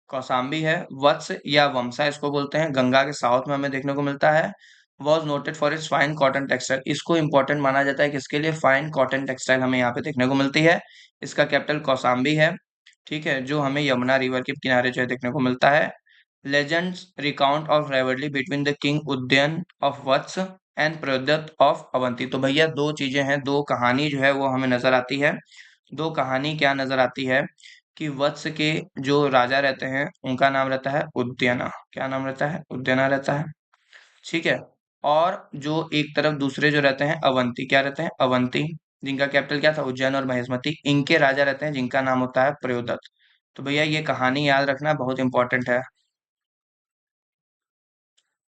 कौशाम्बी है। वत्स या वमसा इसको बोलते हैं, गंगा के साउथ में हमें देखने को मिलता है। Was noted for its fine cotton textile, इसको इंपॉर्टेंट माना जाता है किसके लिए, फाइन कॉटन टेक्सटाइल हमें यहाँ पे देखने को मिलती है। इसका कैपिटल कौशाम्बी है। ठीक है, जो हमें यमुना रिवर के किनारे जो है देखने को मिलता है। Legends recount of rivalry between the king Udayan of Vatsa and Pradyota of Avanti. तो भैया दो चीजें हैं, दो कहानी जो है वो हमें नजर आती है। दो कहानी क्या नजर आती है, कि वत्स के जो राजा रहते हैं उनका नाम रहता है उद्यना। क्या नाम रहता है, उद्यना रहता है। ठीक है। और जो एक तरफ दूसरे जो रहते हैं अवंती, क्या रहते हैं, अवंती, जिनका कैपिटल क्या था, उज्जैन और महेशमती, इनके राजा रहते हैं जिनका नाम होता है प्रयोदत। तो भैया ये कहानी याद रखना, बहुत इंपॉर्टेंट है।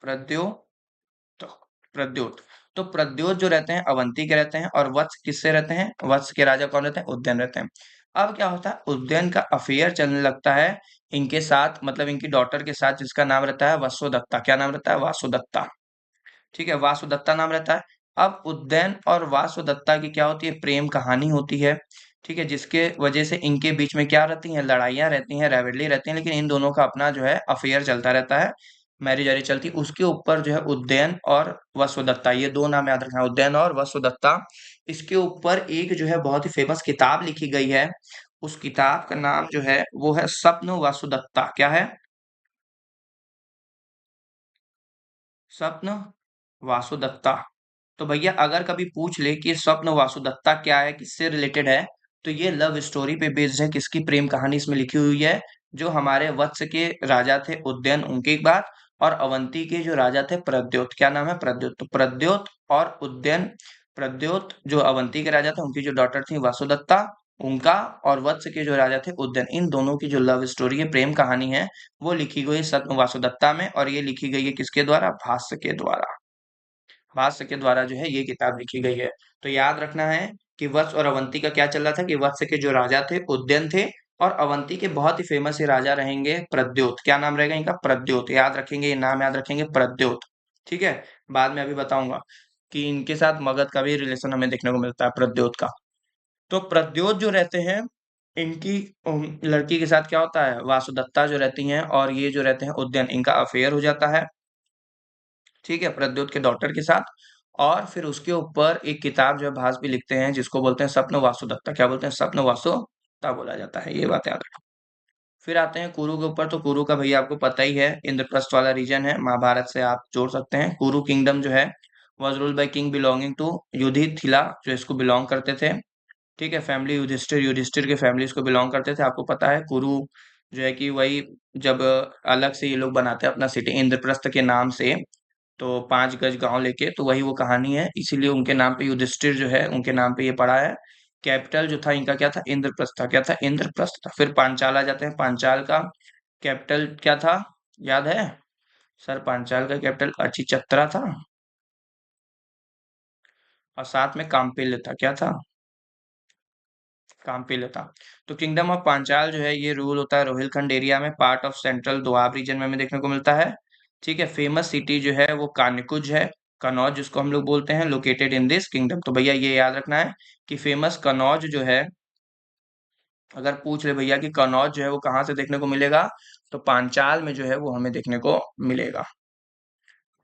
प्रद्योत, प्रद्योत। तो प्रद्योत जो रहते हैं अवंती के रहते हैं, और वत्स किससे रहते हैं, वत्स के राजा कौन रहते हैं, उद्यन रहते हैं। अब क्या होता है, उद्यन का अफेयर चलने लगता है इनके साथ, मतलब इनकी डॉटर के साथ, जिसका नाम रहता है वसुदत्ता। क्या नाम रहता है, वासुदत्ता। ठीक है, वासुदत्ता नाम रहता है। अब उद्यन और वासुदत्ता की क्या होती है, प्रेम कहानी होती है। ठीक है, जिसके वजह से इनके बीच में क्या रहती हैं, लड़ाइयाँ रहती हैं, राइवलरी रहती हैं, लेकिन इन दोनों का अपना जो है अफेयर चलता रहता है, मैरिज वैरिज चलती है। उसके ऊपर जो है उद्यन और वसुदत्ता, ये दो नाम याद रखना, उद्यन और वसुदत्ता। इसके ऊपर एक जो है बहुत ही फेमस किताब लिखी गई है। उस किताब का नाम जो है वो है स्वप्न वासुदत्ता। क्या है, स्वप्न वासुदत्ता। तो भैया अगर कभी पूछ ले कि ये स्वप्न वासुदत्ता क्या है, किससे रिलेटेड है, तो ये लव स्टोरी पे बेस्ड है। किसकी प्रेम कहानी इसमें लिखी हुई है, जो हमारे वत्स के राजा थे उद्यन, उनकी बात, और अवंती के जो राजा थे प्रद्योत। क्या नाम है, प्रद्योत। तो प्रद्योत और उद्यन, प्रद्योत जो अवंती के राजा थे उनकी जो डॉटर थी वासुदत्ता, उनका, और वत्स के जो राजा थे उद्यन, इन दोनों की जो लव स्टोरी है, प्रेम कहानी है, वो लिखी गई सत्य वासुदत्ता में। और ये लिखी गई है किसके द्वारा, भाष्य के द्वारा। भाष्य के द्वारा जो है ये किताब लिखी गई है। तो याद रखना है कि वत्स और अवंती का क्या चल रहा था, कि वत्स के जो राजा थे उद्यन थे, और अवंती के बहुत ही फेमस ये राजा रहेंगे प्रद्योत। क्या नाम रहेगा इनका, प्रद्योत। याद रखेंगे, ये नाम याद रखेंगे, प्रद्योत। ठीक है, बाद में अभी बताऊंगा कि इनके साथ मगध का भी रिलेशन हमें देखने को मिलता है, प्रद्योत का। तो प्रद्योत जो रहते हैं, इनकी लड़की के साथ क्या होता है, वासुदत्ता जो रहती हैं, और ये जो रहते हैं उद्यन, इनका अफेयर हो जाता है। ठीक है, प्रद्योत के डॉटर के साथ। और फिर उसके ऊपर एक किताब जो है भास भी लिखते हैं, जिसको बोलते हैं स्वप्न वासुदत्ता। क्या बोलते हैं, स्वप्न वासुदत्ता बोला जाता है, ये बात याद रखो। फिर आते हैं कुरु के ऊपर। तो कुरु का भैया आपको पता ही है, इंद्रप्रस्थ वाला रीजन है, महाभारत से आप जोड़ सकते हैं। कुरु किंगडम जो है was ruled by king belonging to Yudhishthira, जो इसको बिलोंग करते थे। ठीक है, फैमिली युधिष्ठिर, युधिष्ठिर के फैमिली इसको बिलोंग करते थे। आपको पता है कुरु जो है कि वही, जब अलग से ये लोग बनाते हैं अपना सिटी इंद्रप्रस्थ के नाम से, तो 5 गज गांव लेके, तो वही वो कहानी है, इसीलिए उनके नाम पे युधिष्ठिर जो है उनके नाम पे ये पड़ा है। कैपिटल जो था इनका क्या था, इंद्रप्रस्थ था। क्या था, इंद्रप्रस्थ था। फिर पांचाल आ जाते हैं, पांचाल का कैपिटल क्या था, याद है सर, पांचाल का कैपिटल अचिचत्रा था, और साथ में काम्पिल्य था। क्या था, काम पे लेता। तो किंगडम ऑफ पांचाल जो है ये रूल होता है रोहिलखंड एरिया में, part of central Doab region में हमें देखने को मिलता है। ठीक है, फेमस सिटी जो है वो कानकुज है, कनौज जिसको हम लोग बोलते हैं, लोकेटेड इन दिस किंगडम। तो भैया ये याद रखना है कि फेमस कनौज जो है, अगर पूछ ले भैया कि कनौज जो है वो कहाँ से देखने को मिलेगा, तो पांचाल में जो है वो हमें देखने को मिलेगा।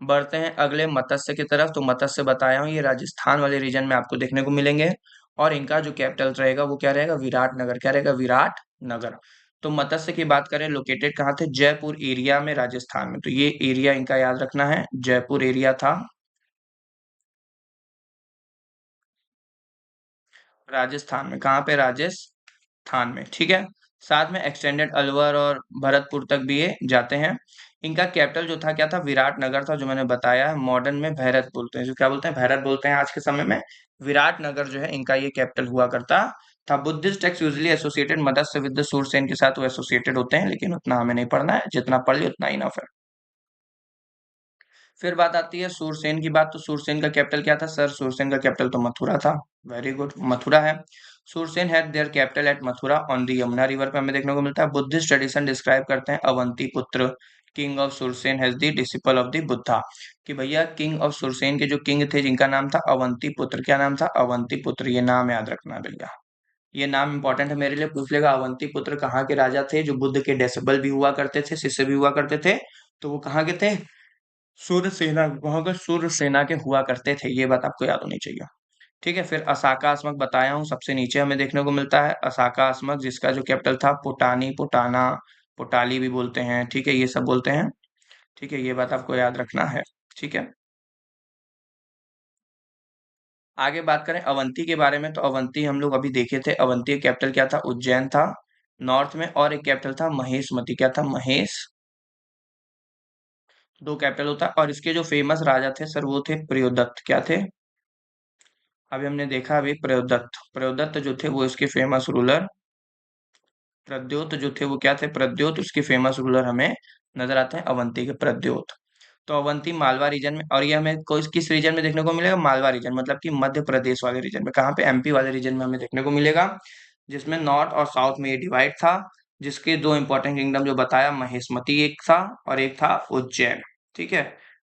बढ़ते हैं अगले मत्स्य की तरफ। तो मत्स्य बताया हूँ, ये राजस्थान वाले रीजन में आपको देखने को मिलेंगे, और इनका जो कैपिटल रहेगा वो क्या रहेगा, विराटनगर। क्या रहेगा, विराटनगर। तो मत्स्य की बात करें, लोकेटेड कहाँ थे, जयपुर एरिया में, राजस्थान में। तो ये एरिया इनका याद रखना है, जयपुर एरिया था राजस्थान में। कहाँ पे, राजस्थान में। ठीक है, साथ में एक्सटेंडेड अलवर और भरतपुर तक भी ये जाते हैं। इनका कैपिटल जो था क्या था, विराटनगर था, जो मैंने बताया है। मॉडर्न में भैरत बोलते हैं, जो क्या बोलते हैं, भैरत बोलते हैं आज के समय में। विराटनगर जो है इनका ये कैपिटल हुआ करता था। Buddhist text usually associated mothers with Surasena के साथ वो एसोसिएटेड होते हैं, लेकिन उतना हमें नहीं पढ़ना है, जितना पढ़ लिया उतना इनफ है। फिर बात आती है सूरसेन की बात। तो सूरसेन का कैपिटल क्या था सर, सूरसेन का कैपिटल तो मथुरा था। वेरी गुड, मथुरा है। Surasena had their capital at Mathura on the Yamuna river पे हमें देखने को मिलता है। बुद्धिस्ट ट्रेडिशन डिस्क्राइब करते हैं Avanti Putra king of Surasena has the disciple of the Buddha, कि भैया किंग ऑफ सुरसेन के जो किंग थे जिनका नाम था अवंती पुत्र। क्या नाम था, अवंती पुत्र। ये नाम याद रखना है भैया, ये नाम इंपॉर्टेंट है मेरे लिए, पूछ लेगा अवंती पुत्र कहाँ के राजा थे, जो बुद्ध के डिसिपल भी हुआ करते थे, शिष्य भी हुआ करते थे। तो वो कहाँ के थे, सूर्यसेना, वहां पर सूर्यसेना के हुआ करते थे। ये बात आपको याद होनी चाहिए। ठीक है, फिर असाका अस्मक बताया हूँ, सबसे नीचे हमें देखने को मिलता है असाका अस्मक, जिसका जो कैपिटल था पुटानी, पुटाना, पुटाली भी बोलते हैं। ठीक है, ये सब बोलते हैं। ठीक है, ये बात आपको याद रखना है। ठीक है, आगे बात करें अवंती के बारे में। तो अवंती हम लोग अभी देखे थे, अवंती का कैपिटल क्या था, उज्जैन था नॉर्थ में, और एक कैपिटल था महेशमती। क्या था, महेश। दो कैपिटल होता है। और इसके जो फेमस राजा थे सर वो थे प्रियोदत्त। क्या थे, अभी हमने देखा अभी प्रयोदत्त, प्रयोदत्त जो थे वो इसके फेमस रूलर। प्रद्योत जो थे वो क्या थे, प्रद्योत, उसके फेमस रूलर हमें नजर आते हैं अवंती के, प्रद्योत। तो अवंती मालवा रीजन में, और ये हमें कोई किस रीजन में देखने को मिलेगा, मालवा रीजन, मतलब कि मध्य प्रदेश वाले रीजन में। कहाँ पे, एमपी वाले रीजन में हमें देखने को मिलेगा, जिसमें नॉर्थ और साउथ में ये डिवाइड था। जिसके दो इंपॉर्टेंट किंगडम जो बताया, महेशमती एक था और एक था उज्जैन। ठीक है,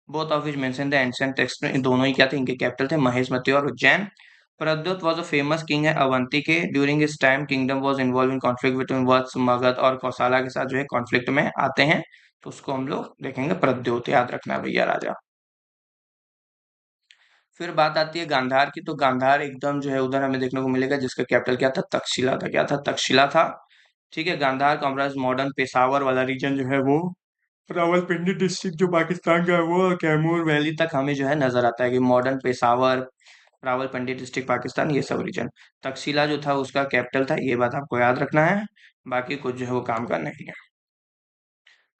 both of which mention the ancient text में, दोनों ही क्या थे, इनके कैपिटल थे महेशमती और Ujjain. Pradyota was a famous king है अवंती के। ड्यूरिंग इस time kingdom was involve in conflict between Vatsa, Magadha और कौशला के साथ जो है कॉन्फ्लिक्ट में आते हैं। तो उसको हम लोग देखेंगे प्रद्योत, याद रखना है भैया राजा। फिर बात आती है गांधार की। तो गांधार एकदम जो है उधर हमें देखने को मिलेगा, जिसका कैपिटल क्या था, तक्षशिला था। क्या था, तक्षशिला था। ठीक है, गांधार कॉम्प्राइज मॉडर्न पेशावर वाला रीजन जो है वो, रावलपिंडी डिस्ट्रिक्ट जो पाकिस्तान का है वो, कैमूर वैली तक हमें जो है नजर आता है कि मॉडर्न पेशावर, रावलपिंडी डिस्ट्रिक्ट पाकिस्तान, ये सब रीजन। तक्षशिला जो था उसका कैपिटल था, ये बात आपको याद रखना है। बाकी कुछ जो है वो काम का नहीं है।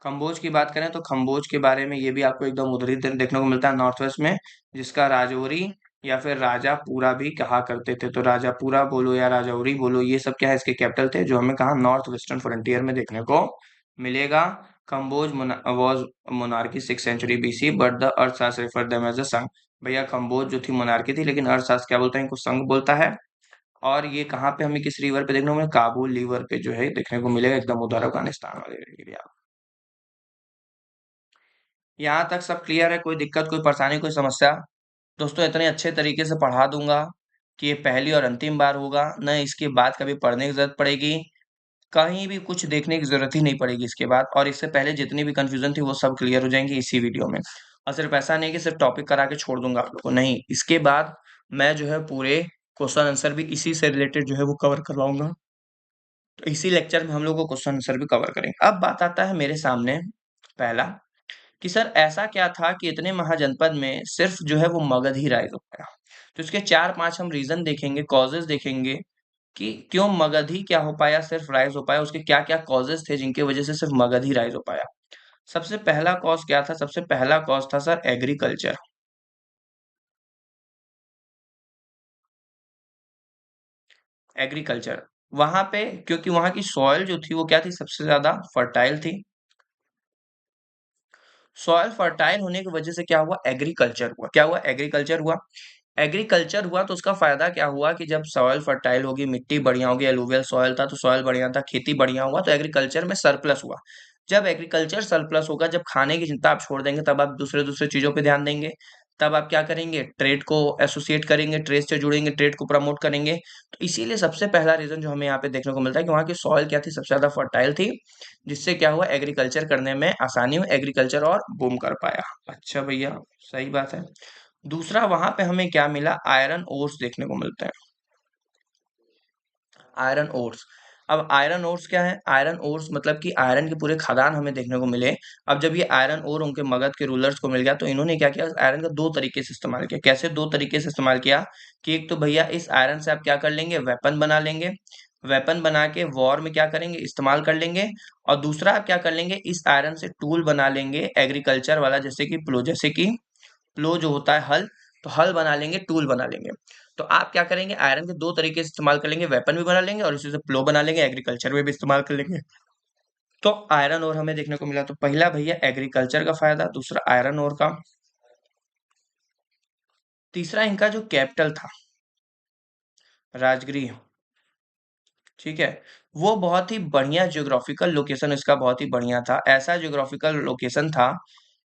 खम्बोज की बात करें तो खम्बोज के बारे में ये भी आपको एकदम उधर ही देखने को मिलता है, नॉर्थ वेस्ट में, जिसका राजौरी या फिर राजापूरा भी कहा करते थे। तो राजापूरा बोलो या राजौरी बोलो, ये सब क्या है, इसके कैपिटल थे, जो हमें कहा नॉर्थ वेस्टर्न फ्रंटियर में देखने को मिलेगा। Kamboja was monarchy 6th century BC, but the Arthashastra refer them as a sangha. भैया खम्बोज जो थी मोनार्की थी, लेकिन अर्थशास्त्र क्या बोलता है, इनको संघ बोलता है। और ये कहाँ पे हमें किस रिवर पे देखने को मिलेगा, काबुल रिवर पे जो है देखने को मिलेगा, एकदम उधर अफगानिस्तान वाले एरिया। यहाँ तक सब क्लियर है, कोई दिक्कत, कोई परेशानी, कोई समस्या। दोस्तों इतने अच्छे तरीके से पढ़ा दूंगा कि ये पहली और अंतिम बार होगा, न इसके बाद कभी पढ़ने की जरूरत पड़ेगी, कहीं भी कुछ देखने की जरूरत ही नहीं पड़ेगी इसके बाद। और इससे पहले जितनी भी कंफ्यूजन थी वो सब क्लियर हो जाएंगी इसी वीडियो में। और सिर्फ ऐसा नहीं कि सिर्फ टॉपिक करा के छोड़ दूंगा आप लोग को, नहीं, इसके बाद मैं जो है पूरे क्वेश्चन आंसर भी इसी से रिलेटेड जो है वो कवर करवाऊंगा। तो इसी लेक्चर में हम लोग को क्वेश्चन आंसर भी कवर करेंगे। अब बात आता है मेरे सामने पहला, कि सर ऐसा क्या था कि इतने महाजनपद में सिर्फ जो है वो मगध ही राइज हो पाया। तो इसके चार पांच हम रीजन देखेंगे, कॉजेज देखेंगे कि क्यों मगध ही क्या हो पाया, सिर्फ राइज हो पाया, उसके क्या क्या कॉजेज थे जिनकी वजह से सिर्फ मगध ही राइज हो पाया। सबसे पहला कॉज क्या था, सबसे पहला कॉज था सर एग्रीकल्चर। एग्रीकल्चर, वहां पे क्योंकि वहां की सॉइल जो थी वो क्या थी, सबसे ज्यादा फर्टाइल थी। सॉइल फर्टाइल होने की वजह से क्या हुआ, एग्रीकल्चर हुआ। क्या हुआ, एग्रीकल्चर हुआ। एग्रीकल्चर हुआ तो उसका फायदा क्या हुआ कि जब सॉइल फर्टाइल होगी, मिट्टी बढ़िया होगी, एलुवियल सॉइल था तो सॉइल बढ़िया था, खेती बढ़िया हुआ तो एग्रीकल्चर में सरप्लस हुआ। जब एग्रीकल्चर सरप्लस होगा, जब खाने की चिंता आप छोड़ देंगे, तब आप दूसरे दूसरे चीजों पे ध्यान देंगे। तब आप क्या करेंगे, ट्रेड को एसोसिएट करेंगे, ट्रेड से जुड़ेंगे, ट्रेड को प्रमोट करेंगे। तो इसीलिए सबसे पहला रीजन जो हमें यहाँ पे देखने को मिलता है कि वहाँ की सॉइल क्या थी, सबसे ज्यादा फर्टाइल थी, जिससे क्या हुआ, एग्रीकल्चर करने में आसानी हुई, एग्रीकल्चर और बूम कर पाया। अच्छा भैया, सही बात है। दूसरा वहां पे हमें क्या मिला, आयरन ओर्स देखने को मिलता है। Iron ores. अब आयरन ओर्स क्या है, आयरन ओर्स मतलब कि आयरन के पूरे खदान हमें देखने को मिले। अब जब ये आयरन ओर उनके मगध के रूलर्स को मिल गया तो इन्होंने क्या किया, आयरन का दो तरीके से इस्तेमाल किया। कैसे दो तरीके से इस्तेमाल किया, कि एक तो भैया इस आयरन से आप क्या कर लेंगे, वेपन बना लेंगे, वेपन बना के वॉर में क्या करेंगे, इस्तेमाल कर लेंगे। और दूसरा आप क्या कर लेंगे, इस आयरन से टूल बना लेंगे एग्रीकल्चर वाला, जैसे कि प्लो, जैसे कि प्लो जो होता है हल, तो हल बना लेंगे, टूल बना लेंगे। तो आप क्या करेंगे, आयरन के दो तरीके से इस्तेमाल कर लेंगे, वेपन भी बना लेंगे और इसी से प्लो बना लेंगे, एग्रीकल्चर में भी इस्तेमाल कर लेंगे। तो आयरन और हमें देखने को मिला। तो पहला भैया एग्रीकल्चर का फायदा, दूसरा आयरन और का। तीसरा इनका जो कैपिटल था, राजगृह, ठीक है, वो बहुत ही बढ़िया ज्योग्राफिकल लोकेशन इसका बहुत ही बढ़िया था। ऐसा ज्योग्राफिकल लोकेशन था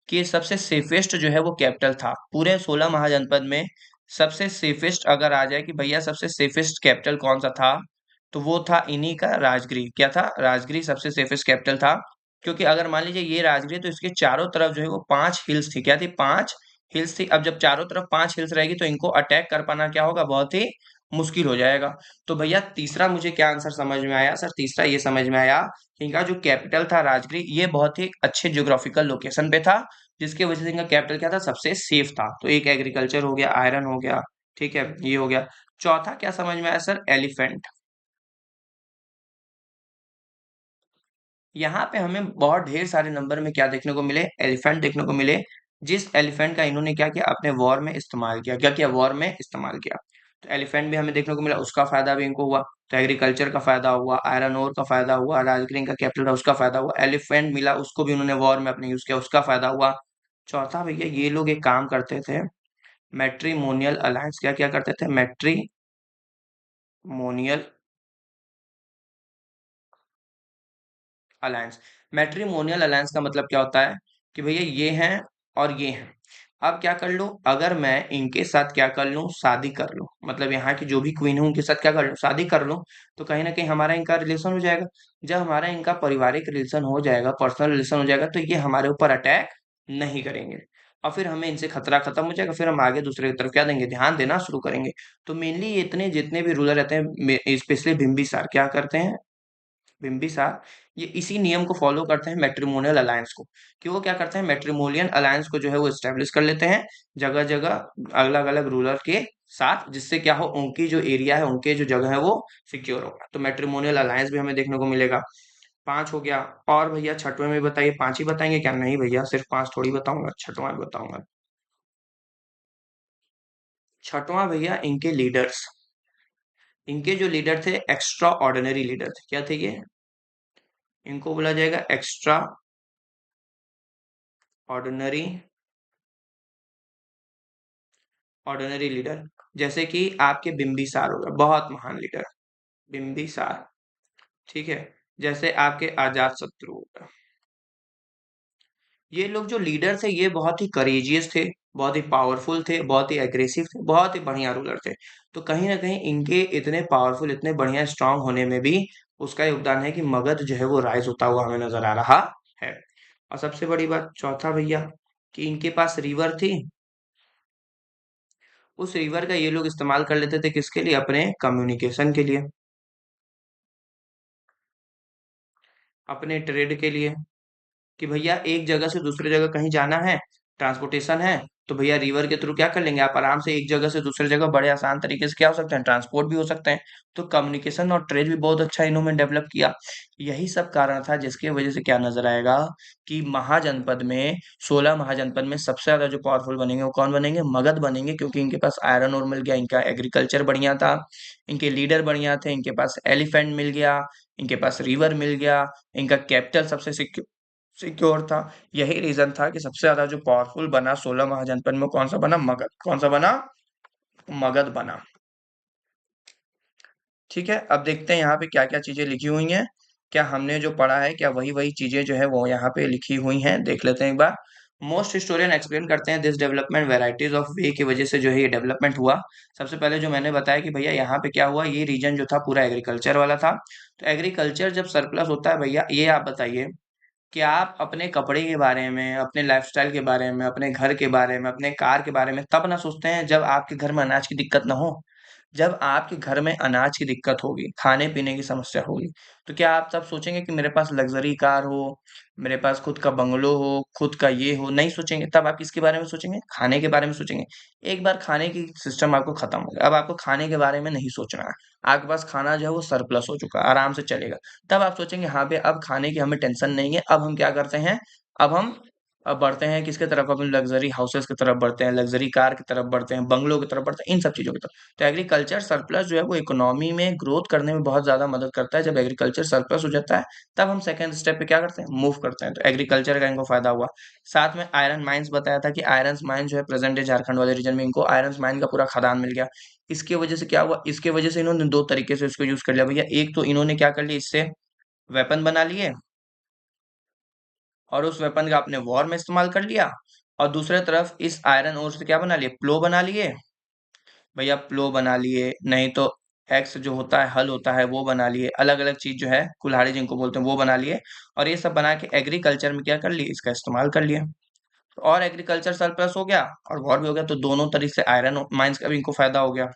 कि सबसे सेफेस्ट जो है वो कैपिटल था पूरे 16 महाजनपद में। सबसे सेफेस्ट अगर आ जाए कि भैया सबसे सेफेस्ट कैपिटल कौन सा था, तो वो था इन्हीं का राजगृह। क्या था, राजगृह सबसे सेफेस्ट कैपिटल था। क्योंकि अगर मान लीजिए ये राजगृह, तो इसके चारों तरफ जो है वो 5 हिल्स थी। क्या थी, 5 हिल्स थी। अब जब चारों तरफ 5 हिल्स रहेगी तो इनको अटैक कर पाना क्या होगा, बहुत ही मुश्किल हो जाएगा। तो भैया तीसरा मुझे क्या आंसर समझ में आया सर, तीसरा ये समझ में आया कि इनका जो कैपिटल था राजगृह, ये बहुत ही अच्छे ज्योग्राफिकल लोकेशन पे था, जिसकी वजह से इनका कैपिटल क्या था, सबसे सेफ था। तो एक एग्रीकल्चर हो गया, आयरन हो गया, ठीक है, ये हो गया। चौथा क्या समझ में आया सर, एलिफेंट। यहाँ पे हमें बहुत ढेर सारे नंबर में क्या देखने को मिले, एलिफेंट देखने को मिले। जिस एलिफेंट का इन्होंने क्या किया, अपने वॉर में इस्तेमाल किया। क्या किया, वॉर में इस्तेमाल किया। तो एलिफेंट भी हमें देखने को मिला, उसका फायदा भी इनको हुआ। तो एग्रीकल्चर का फायदा हुआ, आयरन ओर का फायदा हुआ, राजगिरी का कैपिटल था उसका फायदा हुआ, एलिफेंट मिला उसको भी उन्होंने वॉर में अपने यूज किया, उसका फायदा हुआ। चौथा भैया ये लोग एक काम करते थे, मैट्रिमोनियल अलायंस। क्या क्या करते थे, मैट्रिमोनियल अलायंस। मैट्रिमोनियल अलायंस का मतलब क्या होता है, कि भैया ये हैं और ये हैं। अब क्या कर लूं, अगर मैं इनके साथ क्या कर लूं, शादी कर लूं, मतलब यहाँ की जो भी क्वीन है उनके साथ क्या कर लूं, शादी कर लूं, तो कहीं ना कहीं हमारा इनका रिलेशन हो जाएगा। जब हमारा इनका पारिवारिक रिलेशन हो जाएगा, पर्सनल रिलेशन हो जाएगा, तो ये हमारे ऊपर अटैक नहीं करेंगे। और फिर हमें इनसे खतरा खत्म हो जाएगा, फिर हम आगे दूसरे की तरफ क्या देंगे, ध्यान देना शुरू करेंगे। तो मेनली इतने जितने भी रूलर रहते हैं, स्पेशली बिम्बिसार क्या करते हैं, बिम्बिसार, ये इसी नियम को फॉलो करते हैं, मैट्रिमोनियल अलायंस को। कि वो क्या करते हैं, मैट्रिमोनियल अलायंस को जो है वो एस्टेब्लिश कर लेते हैं जगह जगह, अलग अलग रूलर के साथ, जिससे क्या हो, उनकी जो एरिया है, उनके जो जगह है वो सिक्योर होगा। तो मैट्रिमोनियल अलायंस भी हमें देखने को मिलेगा। 5 हो गया। और भैया छठवें में बताइए, 5 ही बताएंगे क्या, नहीं भैया सिर्फ 5 थोड़ी बताऊंगा, छठवां भी बताऊंगा। छठवां भैया इनके लीडर्स, इनके जो लीडर थे एक्स्ट्रा ऑर्डिनरी लीडर थे। क्या थे ये, इनको बोला जाएगा एक्स्ट्रा ऑर्डिनरी, ऑर्डिनरी लीडर। जैसे कि आपके बिंबिसार हो गए, बहुत महान लीडर, बिंबिसार, ठीक है। जैसे आपके अजात शत्रु हो गए। ये लोग जो लीडर थे ये बहुत ही करेजियस थे, बहुत ही पावरफुल थे, बहुत ही एग्रेसिव थे, बहुत ही बढ़िया रूलर थे। तो कहीं ना कहीं इनके इतने पावरफुल, इतने बढ़िया स्ट्रांग होने में भी उसका योगदान है कि मगध जो है वो राइज होता हुआ हमें नजर आ रहा है। और सबसे बड़ी बात चौथा भैया, कि इनके पास रिवर थी। उस रिवर का ये लोग इस्तेमाल कर लेते थे किसके लिए, अपने कम्युनिकेशन के लिए, अपने ट्रेड के लिए। कि भैया एक जगह से दूसरे जगह कहीं जाना है, ट्रांसपोर्टेशन है, तो भैया रिवर के थ्रू क्या कर लेंगे, आप आराम से एक जगह से दूसरे जगह बड़े आसान तरीके से क्या हो सकते हैं, ट्रांसपोर्ट भी हो सकते हैं। तो कम्युनिकेशन और ट्रेड भी बहुत अच्छा इन्होंने डेवलप किया। यही सब कारण था जिसकी वजह से क्या नजर आएगा, कि महाजनपद में, 16 महाजनपद में सबसे ज्यादा जो पावरफुल बनेंगे वो कौन बनेंगे, मगध बनेंगे। क्योंकि इनके पास आयरन और मिल गया, इनका एग्रीकल्चर बढ़िया था, इनके लीडर बढ़िया थे, इनके पास एलिफेंट मिल गया, इनके पास रिवर मिल गया, इनका कैपिटल सबसे सिक्योर था। यही रीजन था कि सबसे ज्यादा जो पावरफुल बना 16 महाजनपद में, कौन सा बना, मगध। कौन सा बना, मगध बना। ठीक है, अब देखते हैं यहाँ पे क्या क्या चीजें लिखी हुई हैं। क्या हमने जो पढ़ा है क्या वही वही चीजें जो है वो यहाँ पे लिखी हुई हैं, देख लेते हैं एक बार। मोस्ट हिस्टोरियन एक्सप्लेन करते हैं दिस डेवलपमेंट वेराइटीज ऑफ वे की वजह से जो है ये डेवलपमेंट हुआ। सबसे पहले जो मैंने बताया कि भैया यहाँ पे क्या हुआ, ये रीजन जो था पूरा एग्रीकल्चर वाला था। तो एग्रीकल्चर जब सरप्लस होता है भैया, ये आप बताइए कि आप अपने कपड़े के बारे में, अपने लाइफस्टाइल के बारे में, अपने घर के बारे में, अपने कार के बारे में तब ना सोचते हैं जब आपके घर में अनाज की दिक्कत ना हो। जब आपके घर में अनाज की दिक्कत होगी, खाने पीने की समस्या होगी, तो क्या आप तब सोचेंगे कि मेरे पास लग्जरी कार हो, मेरे पास खुद का बंगलो हो, खुद का ये हो? नहीं सोचेंगे। तब आप किसके बारे में सोचेंगे? खाने के बारे में सोचेंगे। एक बार खाने की सिस्टम आपको खत्म हो गया, अब आपको खाने के बारे में नहीं सोचना है। आपके पास खाना जो है वो सरप्लस हो चुका है, आराम से चलेगा। तब आप सोचेंगे हाँ भाई अब खाने की हमें टेंशन नहीं है, अब हम क्या करते हैं, अब हम अब बढ़ते हैं किसके तरफ, अपने लग्जरी हाउसेस की तरफ बढ़ते हैं, लग्जरी कार की तरफ बढ़ते हैं, बंगलों की तरफ बढ़ते हैं, इन सब चीजों की तरफ। तो एग्रीकल्चर सरप्लस जो है वो इकोनॉमी में ग्रोथ करने में बहुत ज्यादा मदद करता है। जब एग्रीकल्चर सरप्लस हो जाता है तब हम सेकंड स्टेप पे क्या करते हैं, मूव करते हैं। तो एग्रीकल्चर का इनको फायदा हुआ। साथ में आयरन माइंस बताया था कि आयरन माइन जो है प्रेजेंट डे झारखंड वाले रीजन में इनको आयरन माइन का पूरा खदान मिल गया। इसके वजह से क्या हुआ, इसके वजह से इन्होंने दो तरीके से इसको यूज कर लिया भैया। एक तो इन्होंने क्या कर लिया, इससे वेपन बना लिए और उस वेपन का अपने वॉर में इस्तेमाल कर लिया। और दूसरे तरफ इस आयरन ओर से क्या बना लिए, प्लो बना लिए भैया, प्लो बना लिए, नहीं तो एक्स जो होता है हल होता है वो बना लिए, अलग अलग चीज जो है कुल्हाड़ी जिनको बोलते हैं वो बना लिए। और ये सब बना के एग्रीकल्चर में क्या कर लिए, इसका इस्तेमाल कर लिया। और एग्रीकल्चर सरप्लस हो गया और वॉर भी हो गया, तो दोनों तरीके से आयरन माइंस का भी इनको फायदा हो गया।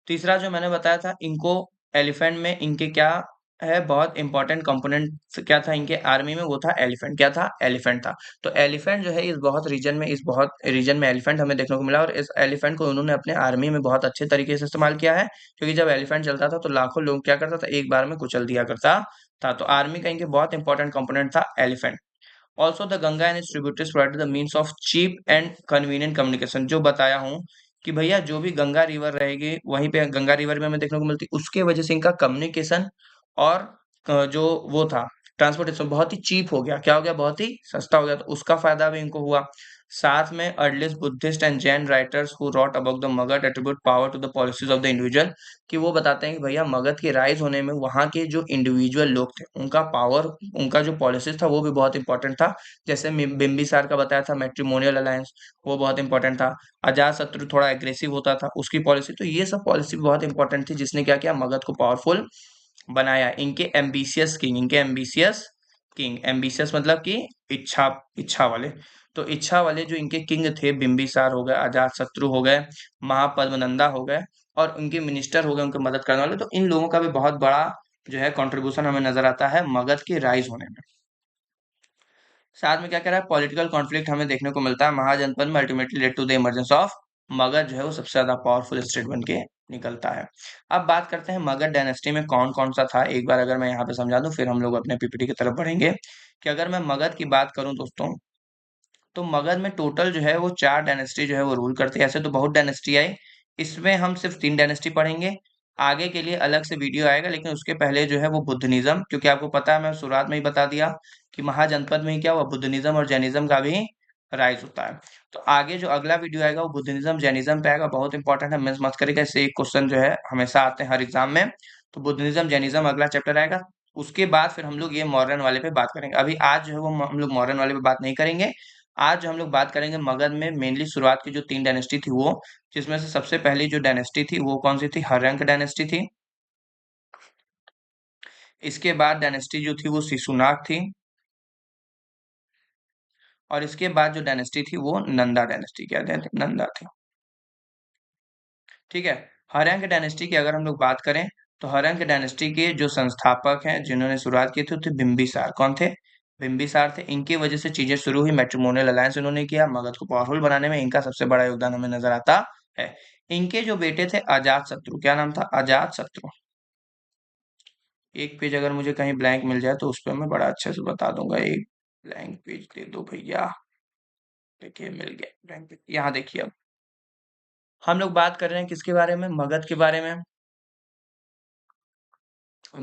तीसरा जो मैंने बताया था इनको, एलिफेंट में इनके क्या है, बहुत इंपॉर्टेंट कंपोनेंट क्या था इनके आर्मी में, वो था एलिफेंट। क्या था, एलिफेंट था। तो एलिफेंट जो है इस बहुत रीजन में, इस बहुत रीजन में एलिफेंट हमें देखने को मिला, और इस एलिफेंट को उन्होंने अपने आर्मी में बहुत अच्छे तरीके से इस्तेमाल किया है। क्योंकि जब एलिफेंट चलता था तो लाखों लोग क्या करता था, एक बार में कुचल दिया करता था। तो आर्मी का इनके बहुत इंपॉर्टेंट कंपोनेंट था elephant. Also the Ganga and its tributaries provided the means of cheap and convenient communication. जो बताया हूँ कि भैया जो भी गंगा रिवर रहेगी वहीं पे गंगा रिवर में हमें देखने को मिलती, उसके वजह से इनका कम्युनिकेशन और जो वो था ट्रांसपोर्टेशन बहुत ही चीप हो गया। क्या हो गया, बहुत ही सस्ता हो गया, तो उसका फायदा भी इनको हुआ। साथ में earliest Buddhist and Jain writers who wrote about the Magadha attribute power to the policies of the individual. कि वो बताते हैं कि भैया मगध के राइज होने में वहाँ के जो इंडिविजुअल लोग थे उनका पावर, उनका जो पॉलिसीज था वो भी बहुत इंपॉर्टेंट था। जैसे बिम्बिसार का बताया था मैट्रिमोनियल अलायंस, वो बहुत इंपॉर्टेंट था। अजात शत्रु थोड़ा एग्रेसिव होता था, उसकी पॉलिसी, तो ये सब पॉलिसी बहुत इंपॉर्टेंट थी जिसने क्या किया, मगध को पावरफुल बनाया। इनके एम्बिशियस किंग, इनके एम्बिशियस किंग, एम्बिशियस मतलब कि इच्छा, इच्छा वाले। तो इच्छा वाले जो इनके किंग थे, बिम्बिसार हो गए, अजात शत्रु हो गए, महापद्मनंदा हो गए, और उनके मिनिस्टर हो गए उनके मदद करने वाले। तो इन लोगों का भी बहुत बड़ा जो है कंट्रीब्यूशन हमें नजर आता है मगध के राइज होने में। साथ में क्या कह रहा है, पॉलिटिकल कॉन्फ्लिक्ट हमें देखने को मिलता है महाजनपद में, ultimately led to the emergence of Magadha, जो है वो सबसे ज्यादा पावरफुल स्टेट बन के निकलता है। अब बात करते हैं मगध डायनेस्टी में कौन कौन सा था, एक बार अगर मैं यहाँ पे समझा दूं फिर हम लोग अपने पीपीटी की तरफ बढ़ेंगे। कि अगर मैं मगध की बात करूं दोस्तों, तो मगध में टोटल जो है वो चार डायनेस्टी जो है वो रूल करती है। ऐसे तो बहुत डायनेस्टी आई, इसमें हम सिर्फ तीन डायनेस्टी पढ़ेंगे। आगे के लिए अलग से वीडियो आएगा, लेकिन उसके पहले जो है वो बुद्धनिज्म, क्योंकि आपको पता है मैं शुरुआत में ही बता दिया कि महाजनपद में ही क्या हुआ, बुद्धनिज्म और जैनिज्म का भी राइज होता है। तो आगे जो अगला वीडियो आएगा वो बुद्धनिज्म जैनिज्म पे आएगा, बहुत इंपॉर्टेंट है, मिस मत करेगा, इससे एक क्वेश्चन जो है हमेशा आते हैं हर एग्जाम में। तो बुद्धनिज्म जैनिज्म अगला चैप्टर आएगा। उसके बाद फिर हम लोग ये मॉडर्न वाले पे बात करेंगे। अभी आज जो है वो हम लोग मॉडर्न वाले पे बात नहीं करेंगे। आज जो हम लोग बात करेंगे मगध में मेनली शुरुआत की जो तीन डायनेस्टी थी वो, जिसमें से सबसे पहली जो डायनेस्टी थी वो कौन सी थी, हर्यंक डायनेस्टी थी। इसके बाद डायनेस्टी जो थी वो शिशुनाग थी। और इसके बाद जो डायनेस्टी थी वो नंदा डायनेस्टी, क्या नंदा थी। ठीक है। हर्यंक डायनेस्टी की अगर हम लोग बात करें, तो हर्यंक डायनेस्टी के जो संस्थापक हैं जिन्होंने शुरुआत की थी वो थे बिम्बिसार। कौन थे, बिम्बिसार थे। इनकी वजह से चीजें शुरू हुई, मैट्रिमोनियल अलायंस इन्होंने किया, मगध को पावरफुल बनाने में इनका सबसे बड़ा योगदान हमें नजर आता है। इनके जो बेटे थे अजात शत्रु, क्या नाम था, अजात शत्रु। एक पेज अगर मुझे कहीं ब्लैंक मिल जाए तो उस पर मैं बड़ा अच्छे से बता दूंगा। एक ब्लैंक पेज दे दो भैया। देखिए मिल गया ब्लैंक पेज, यहाँ देखिए। अब हम लोग बात कर रहे हैं किसके बारे में, मगध के बारे में।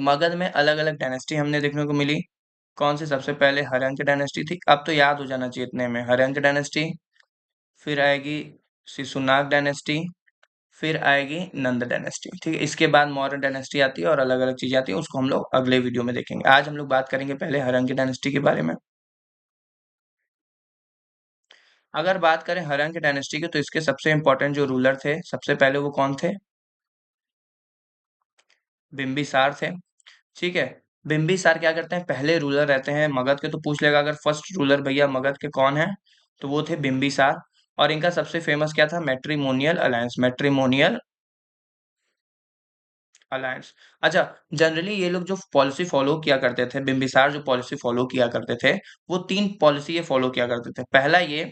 मगध में अलग अलग डायनेस्टी हमने देखने को मिली। कौन सी, सबसे पहले हर्यंक डायनेस्टी थी, अब तो याद हो जाना चाहिए इतने में, हर्यंक डायनेस्टी। फिर आएगी शिशुनाग डायनेस्टी, फिर आएगी नंद डायनेस्टी। ठीक है, इसके बाद मौर्य डायनेस्टी आती है और अलग अलग चीजें आती है, उसको हम लोग अगले वीडियो में देखेंगे। आज हम लोग बात करेंगे पहले हरंग डायनेस्टी के बारे में। अगर बात करें हरंग डायनेस्टी की, तो इसके सबसे इंपॉर्टेंट जो रूलर थे सबसे पहले वो कौन थे? बिम्बिसार थे। ठीक है, बिम्बिसार क्या करते हैं, पहले रूलर रहते हैं मगध के। तो पूछ लेगा अगर फर्स्ट रूलर भैया मगध के कौन है, तो वो थे बिम्बिसार। और इनका सबसे फेमस क्या था? Matrimonial alliance, matrimonial alliance. अच्छा, जनरली ये लोग जो पॉलिसी फॉलो किया करते थे, बिम्बिसार जो पॉलिसी फॉलो किया करते थे, वो तीन पॉलिसी ये फॉलो किया करते थे। पहला ये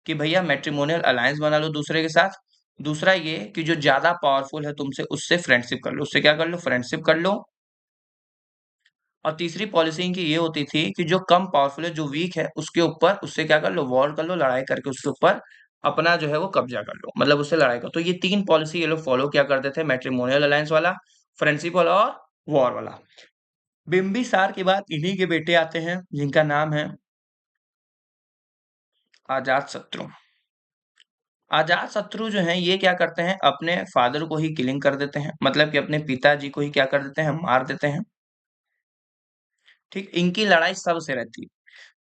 कि भैया मैट्रिमोनियल अलायंस बना लो दूसरे के साथ। दूसरा ये कि जो ज्यादा पावरफुल है तुमसे उससे फ्रेंडशिप कर लो, उससे क्या कर लो? फ्रेंडशिप कर लो। और तीसरी पॉलिसी इनकी ये होती थी कि जो कम पावरफुल है, जो वीक है, उसके ऊपर उससे क्या कर लो? वॉर कर लो, लड़ाई करके उसके ऊपर अपना जो है वो कब्जा कर लो, मतलब उससे लड़ाई करो। तो ये तीन पॉलिसी ये लोग फॉलो किया करते थे, मैट्रिमोनियल अलायंस वाला, फ्रेंडशिप वाला और वॉर वाला। बिम्बिसार के बाद इन्हीं के बेटे आते हैं जिनका नाम है अजात शत्रु। अजात शत्रु जो है ये क्या करते हैं, अपने फादर को ही किलिंग कर देते हैं, मतलब कि अपने पिताजी को ही क्या कर देते हैं? मार देते हैं। ठीक, इनकी लड़ाई सबसे रहती है,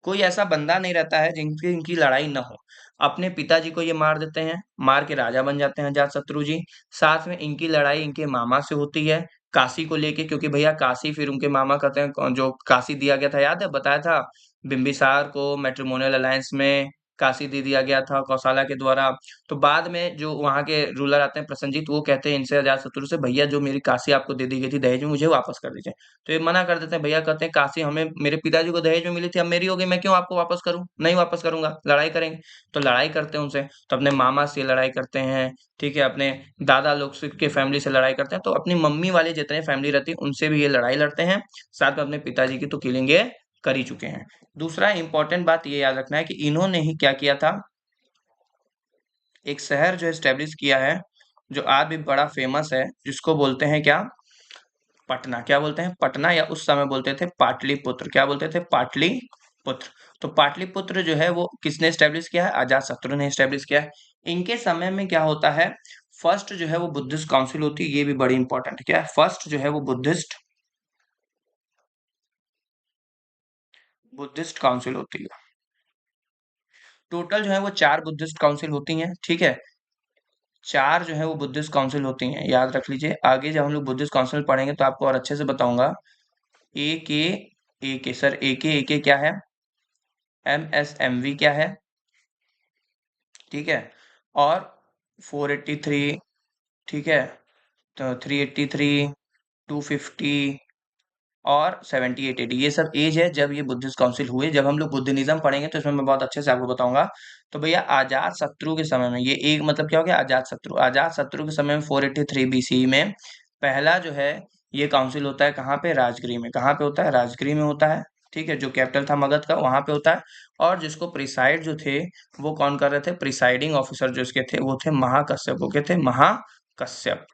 कोई ऐसा बंदा नहीं रहता है जिनकी इनकी लड़ाई न हो। अपने पिताजी को ये मार देते हैं, मार के राजा बन जाते हैं अजात शत्रु जी। साथ में इनकी लड़ाई इनके मामा से होती है, काशी को लेके, क्योंकि भैया काशी फिर उनके मामा कहते हैं, जो काशी दिया गया था, याद है बताया था बिम्बिसार को मैट्रिमोनियल अलायंस में काशी दे दिया गया था कौशल्या के द्वारा। तो बाद में जो वहां के रूलर आते हैं प्रसन्नजीत, वो कहते हैं इनसे अजात शत्रु से, भैया जो मेरी काशी आपको दे दी गई थी दहेज में, मुझे वापस कर दीजिए। तो ये मना कर देते हैं, भैया कहते हैं काशी हमें मेरे पिताजी को दहेज में मिली थी, अब मेरी हो गई, मैं क्यों आपको वापस करूं? नहीं वापस करूंगा, लड़ाई करेंगे। तो लड़ाई करते हैं उनसे, तो अपने मामा से लड़ाई करते हैं। ठीक है, अपने दादा लोग से के फैमिली से लड़ाई करते हैं, तो अपनी मम्मी वाले जितने फैमिली रहती है उनसे भी ये लड़ाई लड़ते हैं। साथ में अपने पिताजी की तो किलिंग ये कर ही चुके हैं। दूसरा इंपॉर्टेंट बात ये याद रखना है कि इन्होंने ही क्या किया था, एक शहर जो एस्टेब्लिश किया है, जो आज भी बड़ा फेमस है, जिसको बोलते हैं क्या? पटना। क्या बोलते हैं? पटना, या उस समय बोलते थे पाटलिपुत्र। क्या बोलते थे? पाटलिपुत्र। तो पाटलिपुत्र जो है वो किसने स्टैब्लिश किया है? अजात शत्रु ने स्टैब्लिश किया है। इनके समय में क्या होता है, फर्स्ट जो है वो बुद्धिस्ट काउंसिल होती है, ये भी बड़ी इंपॉर्टेंट है। क्या है? फर्स्ट जो है वो बुद्धिस्ट बुद्धिस्ट काउंसिल होती है। टोटल जो है वो 4 बुद्धिस्ट काउंसिल होती हैं। ठीक है, 4 जो है वो बुद्धिस्ट काउंसिल होती हैं, याद रख लीजिए। आगे जब हम लोग बुद्धिस्ट काउंसिल पढ़ेंगे तो आपको और अच्छे से बताऊंगा। ए के सर, ए के क्या है? MSMV क्या है? ठीक है, और 483, ठीक है, तो 383, 250 और 7880, ये सब एज है जब ये बुद्धिस्ट काउंसिल हुए। जब हम लोग बुद्धिज्म पढ़ेंगे तो इसमें मैं बहुत अच्छे से आपको बताऊंगा। तो भैया अजात शत्रु के समय में, ये एक मतलब क्या हो गया? अजात शत्रु के समय में 483 BC में पहला जो है ये काउंसिल होता है, कहाँ पे? राजगिरी में। कहाँ पे होता है? राजगिरी में होता है। ठीक है, जो कैपिटल था मगध का वहां पे होता है। और जिसको प्रिसाइड जो थे, वो कौन कर रहे थे? प्रिसाइडिंग ऑफिसर जो इसके थे वो थे महाकश्यप। वो के थे? महाकश्यप।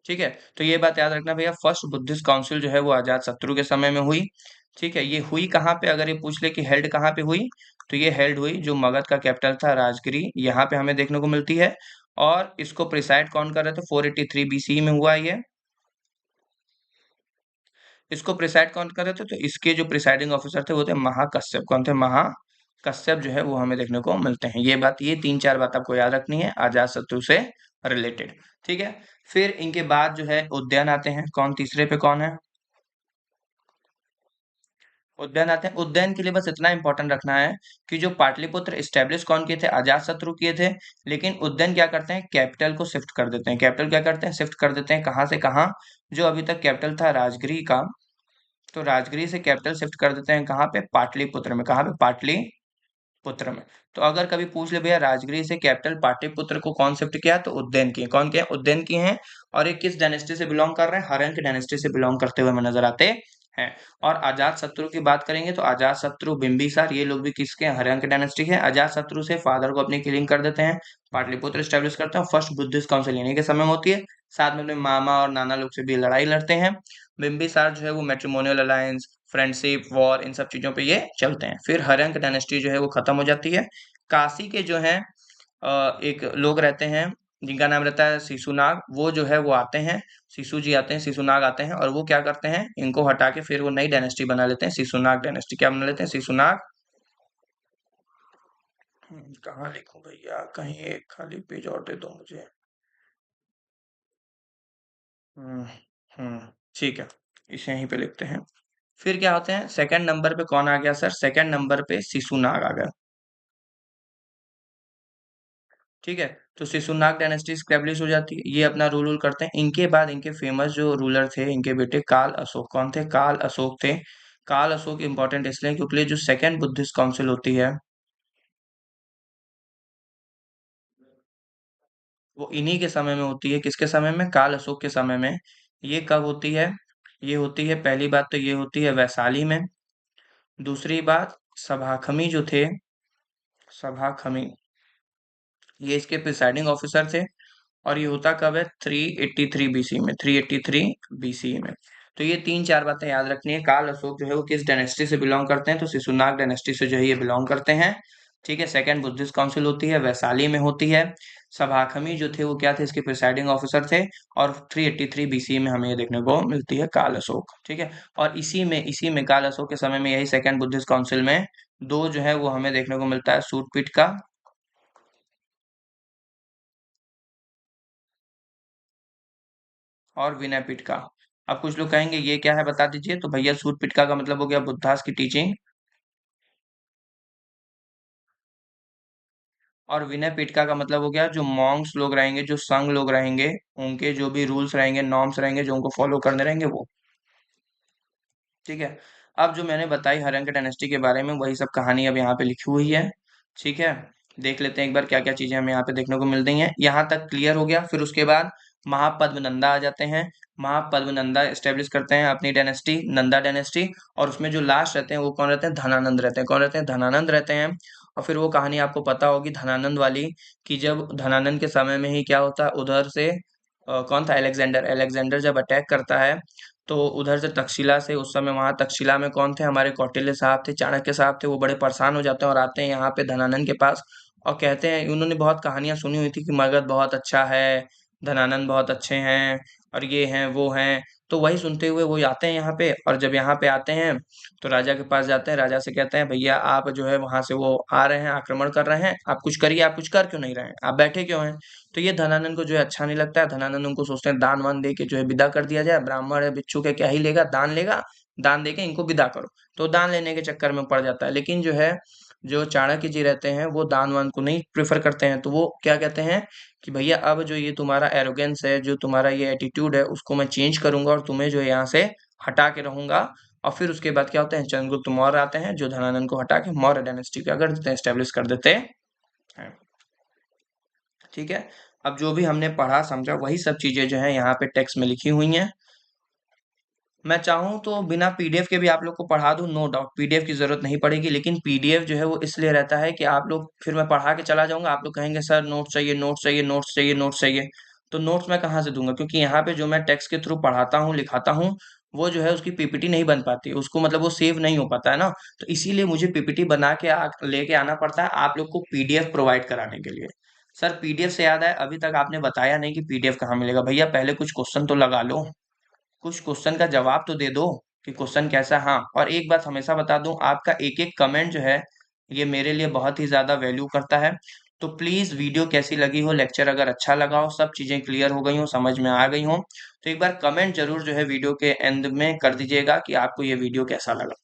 ठीक है, तो ये बात याद रखना भैया, फर्स्ट बुद्धिस्ट काउंसिल जो है वो अजात शत्रु के समय में हुई। ठीक है, ये हुई कहाँ पे? अगर ये पूछ ले कि हेल्ड कहाँ पे हुई, तो ये हेल्ड हुई जो मगध का कैपिटल था राजगिरी, यहाँ पे हमें देखने को मिलती है। और इसको प्रिसाइड कौन कर रहे थे? 483 BC में हुआ ये। इसको प्रिसाइड कौन कर रहे थे? तो इसके जो प्रिसाइडिंग ऑफिसर थे वो थे महाकश्यप। कौन थे? महाकश्यप जो है वो हमें देखने को मिलते हैं। ये बात, ये 3-4 बात आपको याद रखनी है अजात शत्रु से रिलेटेड। ठीक है, फिर इनके बाद जो है उद्यान आते हैं। कौन तीसरे पे कौन है? उद्यान आते हैं। उद्यान के लिए बस इतना इंपॉर्टेंट रखना है कि जो पाटलिपुत्र स्टेब्लिश कौन किए थे? अजात शत्रु किए थे। लेकिन उद्यान क्या करते हैं? कैपिटल को शिफ्ट कर देते हैं। कैपिटल क्या करते हैं? शिफ्ट कर देते हैं। कहाँ से कहाँ? जो अभी तक कैपिटल था राजगिरी का, तो राजगिरी से कैपिटल शिफ्ट कर देते हैं कहाँ पे? पाटलिपुत्र में। कहाँ पे? पाटलिपुत्र में। तो अगर कभी पूछ ले भैया राजगिरी से कैपिटल पाटलिपुत्र को कौन शिफ्ट किया, तो उज्जैन की। कौन किया? उज्जैन की हैं। और ये किस डायनेस्टी से बिलोंग कर रहे हैं? हर्यंक डायनेस्टी से बिलोंग करते हुए हमें नजर आते हैं। और अजात शत्रु की बात करेंगे तो अजात शत्रु, बिंबिसार, ये लोग भी किसके हैं? हर्यंक डायनेस्टी के। अजात शत्रु से फादर को अपनी किलिंग कर देते हैं, पाटलिपुत्र स्टेब्लिश करते हैं। फर्स्ट बुद्धिस्ट काउंसिल इन्हीं के समय में होती है। साथ में अपने मामा और नाना लोग से भी लड़ाई लड़ते हैं। बिम्बिसार जो है वो मैट्रिमोनियल अलायंस, फ्रेंडशिप, वॉर, इन सब चीजों पे ये चलते हैं। फिर हर्यंक डायनेस्टी जो है वो खत्म हो जाती है। काशी के जो हैं एक लोग रहते हैं जिनका नाम रहता है शिशुनाग, वो जो है वो आते हैं, शिशु जी आते हैं, शिशुनाग आते हैं और वो क्या करते हैं, इनको हटा के फिर वो नई डायनेस्टी बना लेते हैं, शिशुनाग डायनेस्टी। क्या बना लेते हैं? शिशुनाग। कहाँ लिखूं भैया, कहीं एक खाली पेज और दे दो मुझे। हम्म ठीक है, इसे यहीं पे लिखते हैं। फिर क्या होते हैं, सेकंड नंबर पे कौन आ गया सर? सेकंड नंबर पे शिशुनाग आ गया। ठीक है, तो शिशुनाग डायनेस्टी स्टेब्लिश हो जाती है, ये अपना रूल रूल करते हैं। इनके बाद इनके फेमस जो रूलर थे, इनके बेटे काल अशोक। कौन थे? काल अशोक थे। काल अशोक इंपॉर्टेंट इसलिए क्योंकि जो सेकंड बुद्धिस्ट काउंसिल होती है, वो इन्हीं के समय में होती है। किसके समय में? काल अशोक के समय में। ये कब होती है? ये होती है, पहली बात तो ये होती है वैशाली में। दूसरी बात, सभाखमी जो थे, सभाखमी, ये इसके प्रिसाइडिंग ऑफिसर थे। और ये होता कब है? 383 बीसी में, 383 बीसी में। तो ये तीन चार बातें याद रखनी है। काल अशोक जो है वो किस डायनेस्टी से बिलोंग करते हैं? तो शिशुनाग डायनेस्टी से जो है ये बिलोंग करते हैं। ठीक है, सेकंड बुद्धिस्ट काउंसिल होती है, वैशाली में होती है। सभाखमी जो थे वो क्या थे? इसके प्रिसाइडिंग ऑफिसर थे। और 383 बीसी में हमें ये देखने को मिलती है काल अशोक। ठीक है, और इसी में काल अशोक के समय में यही सेकंड बुद्धिस्ट काउंसिल में दो जो है वो हमें देखने को मिलता है, सूटपीठ का और विनय पिटका। अब कुछ लोग कहेंगे ये क्या है, बता दीजिए। तो भैया सूट पिटका का मतलब हो गया बुद्धास की टीचिंग, और विनय पिटका का मतलब हो गया जो मॉन्क्स लोग रहेंगे, जो संघ लोग रहेंगे, उनके जो भी रूल्स रहेंगे, नॉर्म्स रहेंगे, जो उनको फॉलो करने रहेंगे वो। ठीक है, अब जो मैंने बताई हर्यंक डायनेस्टी के बारे में, वही सब कहानी अब यहाँ पे लिखी हुई है। ठीक है, देख लेते हैं एक बार क्या क्या चीजें हमें यहाँ पे देखने को मिल रही हैं। यहाँ तक क्लियर हो गया। फिर उसके बाद महापद्मनंदा आ जाते हैं। महापद्मनंदा स्टेब्लिश करते हैं अपनी डायनेस्टी, नंदा डायनेस्टी। और उसमें जो लास्ट रहते हैं वो कौन रहते हैं? धनानंद रहते हैं। कौन रहते हैं? धनानंद रहते हैं। और फिर वो कहानी आपको पता होगी धनानंद वाली, कि जब धनानंद के समय में ही क्या होता है, उधर से कौन था? अलेक्जेंडर। अलेक्जेंडर जब अटैक करता है तो उधर से तक्षशिला से, उस समय वहां तक्षशिला में कौन थे? हमारे कौटिल्य साहब थे, चाणक्य साहब थे। वो बड़े परेशान हो जाते हैं और आते हैं यहाँ पे धनानंद के पास। और कहते हैं, उन्होंने बहुत कहानियां सुनी हुई थी कि मगध बहुत अच्छा है, धनानंद बहुत अच्छे हैं, और ये हैं वो हैं। तो वही सुनते हुए वो आते हैं यहाँ पे। और जब यहाँ पे आते हैं तो राजा के पास जाते हैं, राजा से कहते हैं भैया आप जो है वहां से वो आ रहे हैं, आक्रमण कर रहे हैं, आप कुछ करिए। आप कुछ कर क्यों नहीं रहे हैं? आप बैठे क्यों हैं? तो ये धनानंद को जो है अच्छा नहीं लगता है। धनानंद उनको सोचते हैं दान वान दे के जो है विदा कर दिया जाए, ब्राह्मण है भिक्षु के क्या ही लेगा, दान लेगा, दान दे के इनको विदा करो। तो दान लेने के चक्कर में पड़ जाता है। लेकिन जो है, जो चाणक्य जी रहते हैं वो दान वान को नहीं प्रेफर करते हैं। तो वो क्या कहते हैं कि भैया अब जो ये तुम्हारा एरोगेंस है, जो तुम्हारा ये एटीट्यूड है, उसको मैं चेंज करूंगा और तुम्हें जो है यहाँ से हटा के रहूंगा। और फिर उसके बाद क्या होता है, चंद्रगुप्त मौर्य आते हैं जो धनानंद को हटा के मौर्य डायनेस्टी क्या कर देते हैं? एस्टेब्लिश कर देते हैं। ठीक है, अब जो भी हमने पढ़ा समझा वही सब चीजें जो है यहाँ पे टेक्स्ट में लिखी हुई हैं। मैं चाहूँ तो बिना पीडीएफ के भी आप लोग को पढ़ा दूं, नो डाउट पीडीएफ की जरूरत नहीं पड़ेगी। लेकिन पीडीएफ जो है वो इसलिए रहता है कि आप लोग, फिर मैं पढ़ा के चला जाऊंगा, आप लोग कहेंगे सर नोट्स चाहिए, नोट्स चाहिए, नोट्स चाहिए, नोट्स चाहिए। तो नोट्स मैं कहाँ से दूंगा? क्योंकि यहाँ पे जो मैं टेक्स्ट के थ्रू पढ़ाता हूँ, लिखाता हूँ, वो जो है उसकी पीपीटी नहीं बन पाती, उसको मतलब वो सेव नहीं हो पाता है ना। तो इसीलिए मुझे पीपीटी बना के लेके आना पड़ता है आप लोग को पीडीएफ प्रोवाइड कराने के लिए। सर पीडीएफ से याद है, अभी तक आपने बताया नहीं कि पीडीएफ कहाँ मिलेगा। भैया पहले कुछ क्वेश्चन तो लगा लो, कुछ क्वेश्चन का जवाब तो दे दो कि क्वेश्चन कैसा। हाँ, और एक बात हमेशा बता दूं, आपका एक एक कमेंट जो है ये मेरे लिए बहुत ही ज्यादा वैल्यू करता है। तो प्लीज वीडियो कैसी लगी हो, लेक्चर अगर अच्छा लगा हो, सब चीजें क्लियर हो गई हो, समझ में आ गई हो, तो एक बार कमेंट जरूर जो है वीडियो के एंड में कर दीजिएगा कि आपको ये वीडियो कैसा लगा।